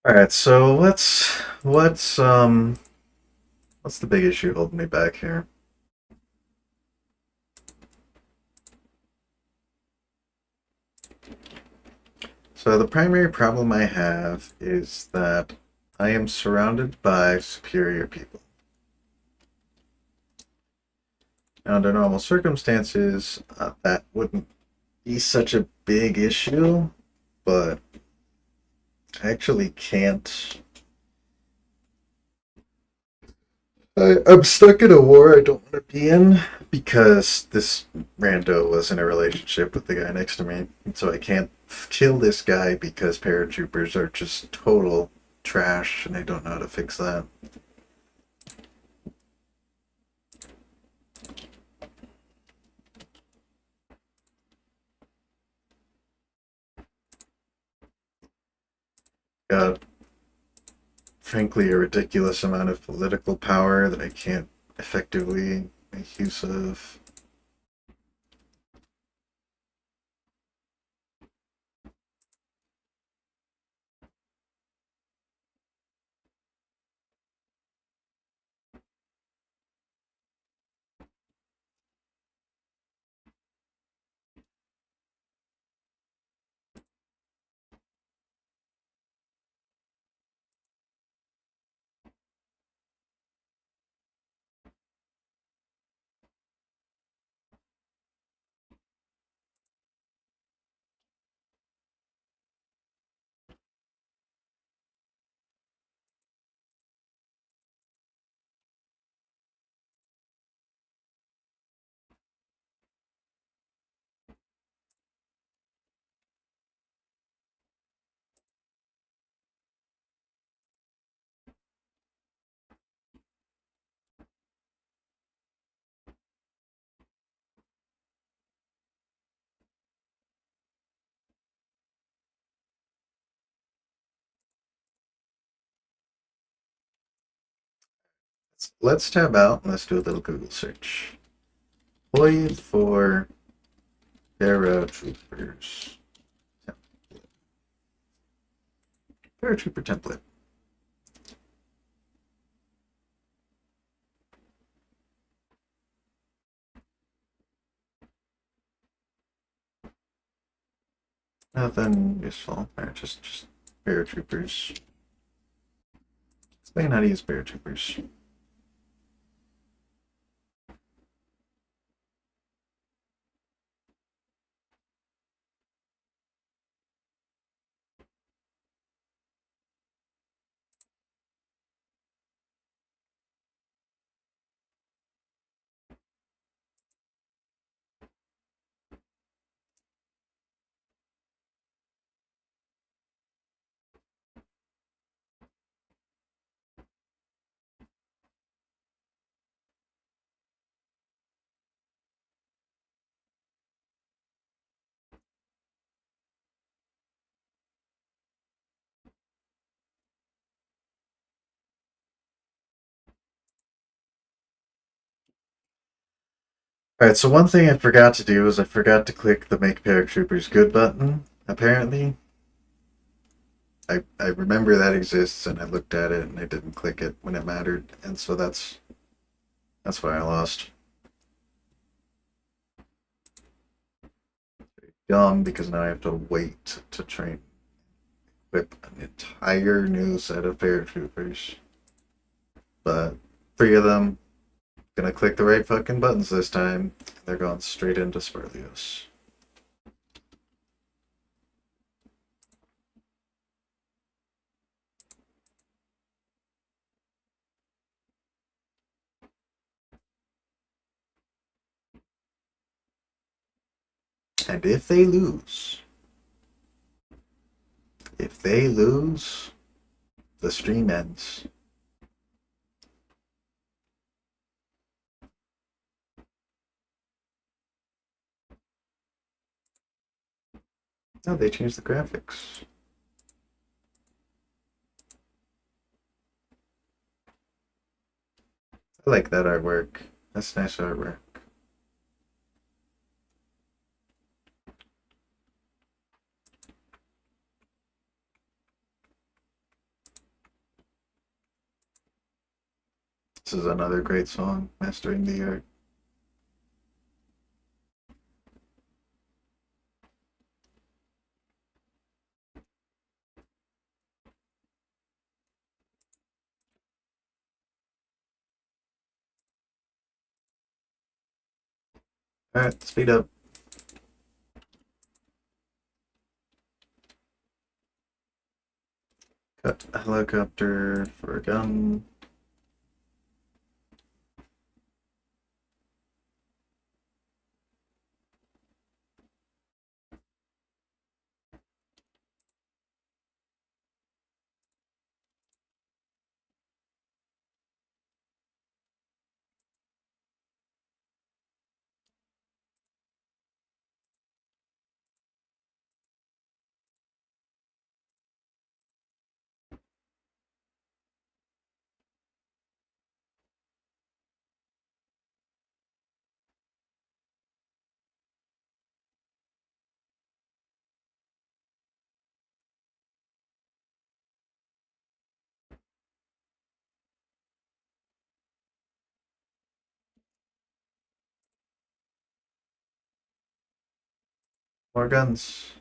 All right, so what's the big issue holding me back here? So the primary problem I have is that I am surrounded by superior people. Now, under normal circumstances, that wouldn't be such a big issue, but I actually can't. I'm stuck in a war I don't want to be in because this rando was in a relationship with the guy next to me. So I can't kill this guy because paratroopers are just total trash and I don't know how to fix that. Got, frankly, a ridiculous amount of political power that I can't effectively make use of. Let's tab out and let's do a little Google search. Deploy for paratroopers. Paratrooper template. Nothing useful. Just paratroopers. Explain how to use paratroopers. Alright, so one thing I forgot to do is I forgot to click the Make Paratroopers Good button, apparently. I remember that exists and I looked at it and I didn't click it when it mattered, and so that's why I lost. Dumb because now I have to wait to train equip an entire new set of paratroopers. But 3 of them, gonna click the right fucking buttons this time. They're going straight into Sperlios. And if they lose, the stream ends. Oh, they changed the graphics. I like that artwork. That's nice artwork. This is another great song, Mastering the Art. Alright, speed up. Cut a helicopter for a gun. More guns.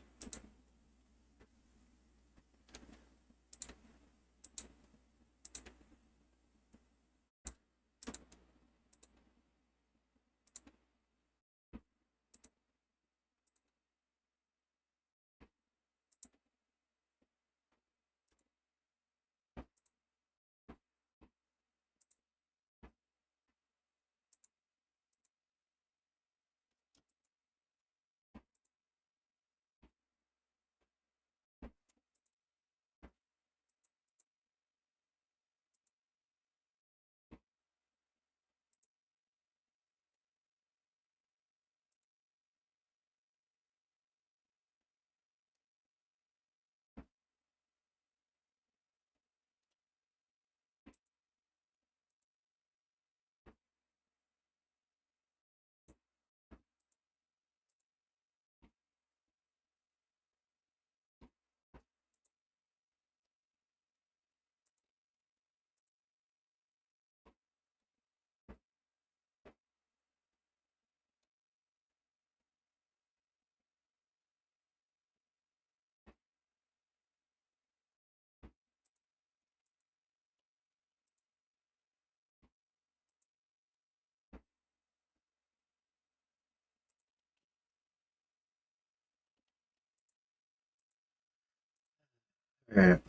Alright.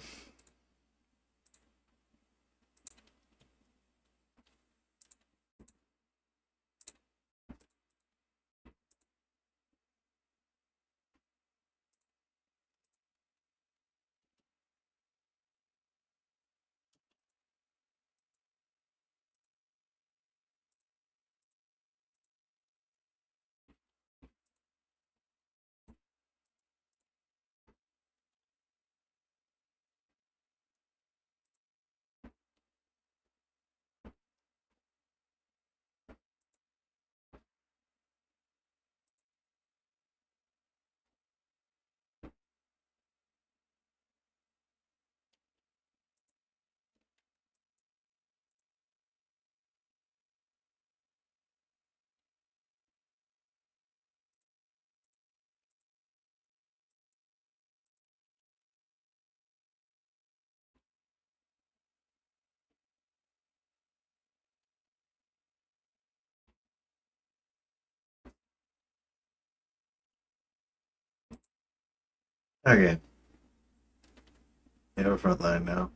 Okay. You have a front line now.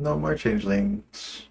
No more changelings.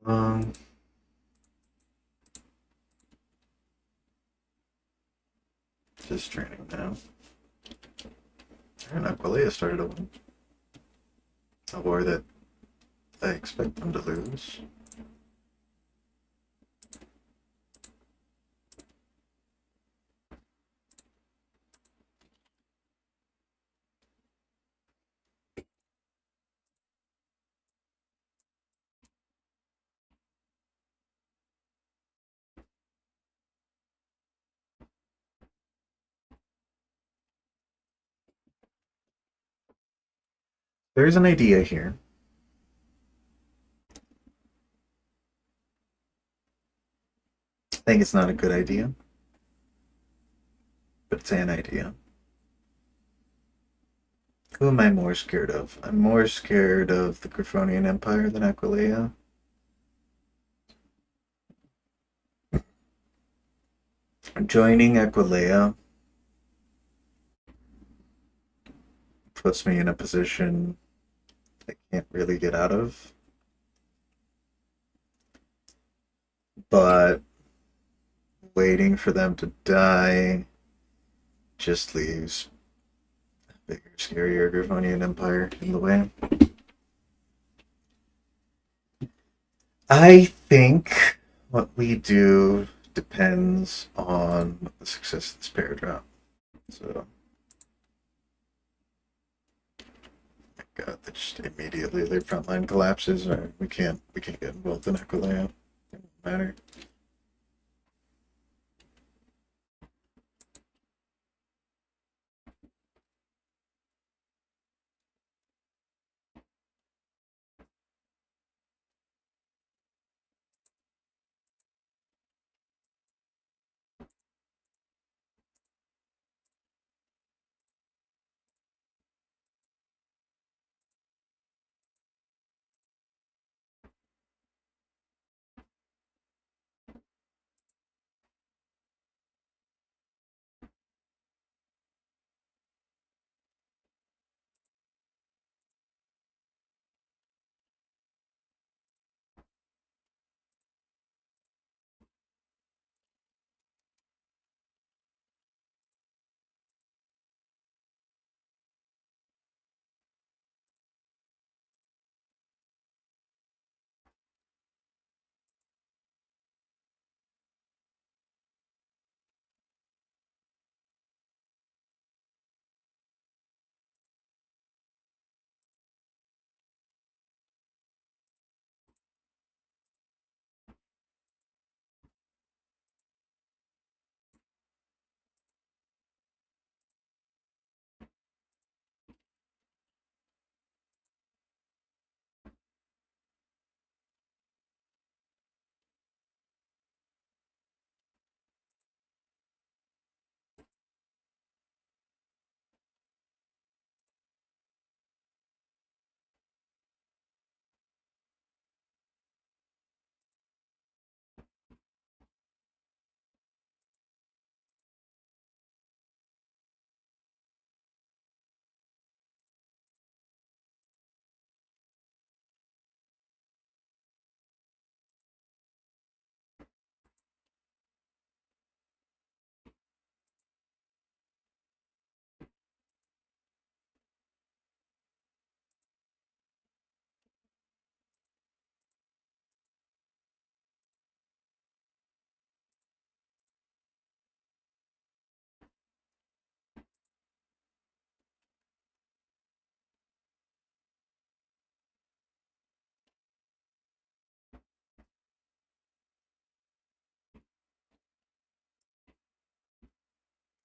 Um, just training now. And Aquilea started a war that I expect them to lose. There's an idea here. I think it's not a good idea, but it's an idea. Who am I more scared of? I'm more scared of the Griffonian Empire than Aquileia. Joining Aquileia puts me in a position I can't really get out of, but waiting for them to die just leaves a bigger, scarier Griffonian Empire in the way. I think what we do depends on the success of this paradraft. So, God, that just immediately their front line collapses. Or we can't get involved in Equilea. It won't matter.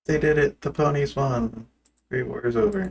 They did it. The ponies won. Great War is over.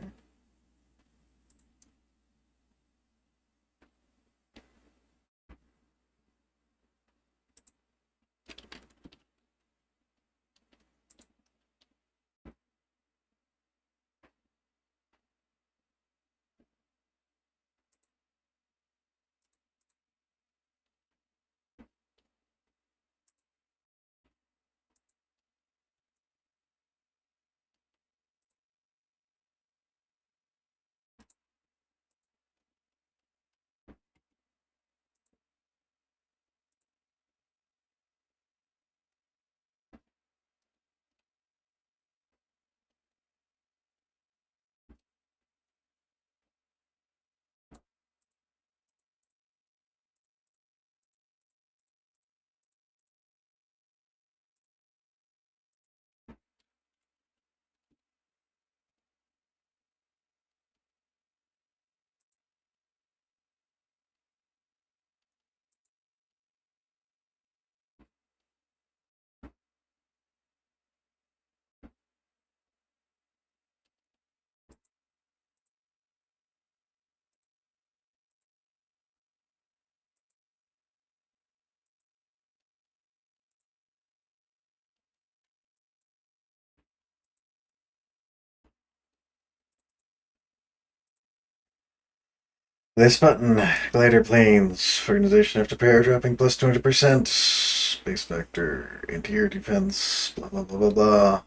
This button, glider planes, organization after paradropping plus 200%, space vector, interior defense, blah blah blah blah blah.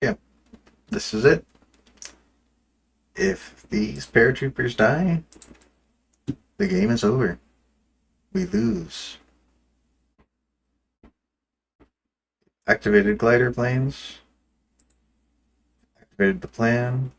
Yeah, this is it. If these paratroopers die, the game is over. We lose. Activated glider planes. Activated the plan.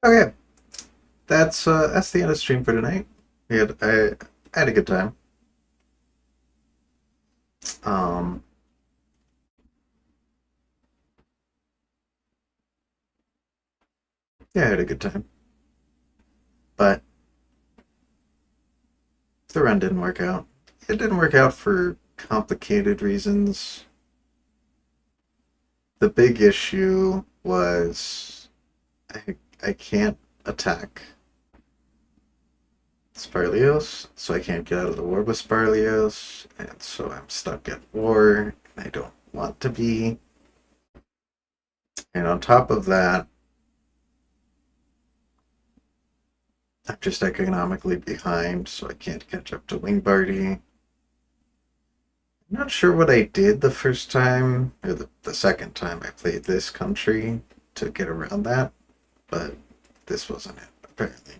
Okay, that's the end of the stream for tonight. I had a good time. Um, yeah, I had a good time, but the run didn't work out. It didn't work out for complicated reasons. The big issue was I can't attack Sparlios, so I can't get out of the war with Sparlios, and so I'm stuck at war, and I don't want to be. And on top of that, I'm just economically behind, so I can't catch up to Wingbardy. I'm not sure what I did the first time, or the second time I played this country to get around that, but this wasn't it, apparently.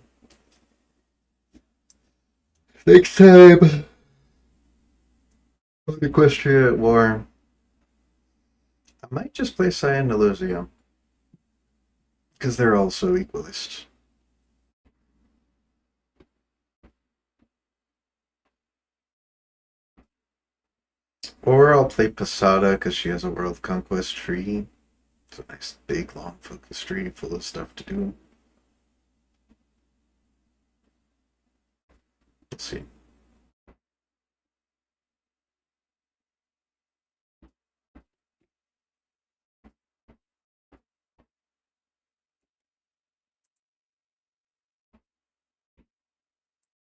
Next time, on Equestria at War, I might just play Cyan Neluzio, because they're all so equalist. Or I'll play Posada because she has a World Conquest tree. It's a nice big long focus tree full of stuff to do. Let's see.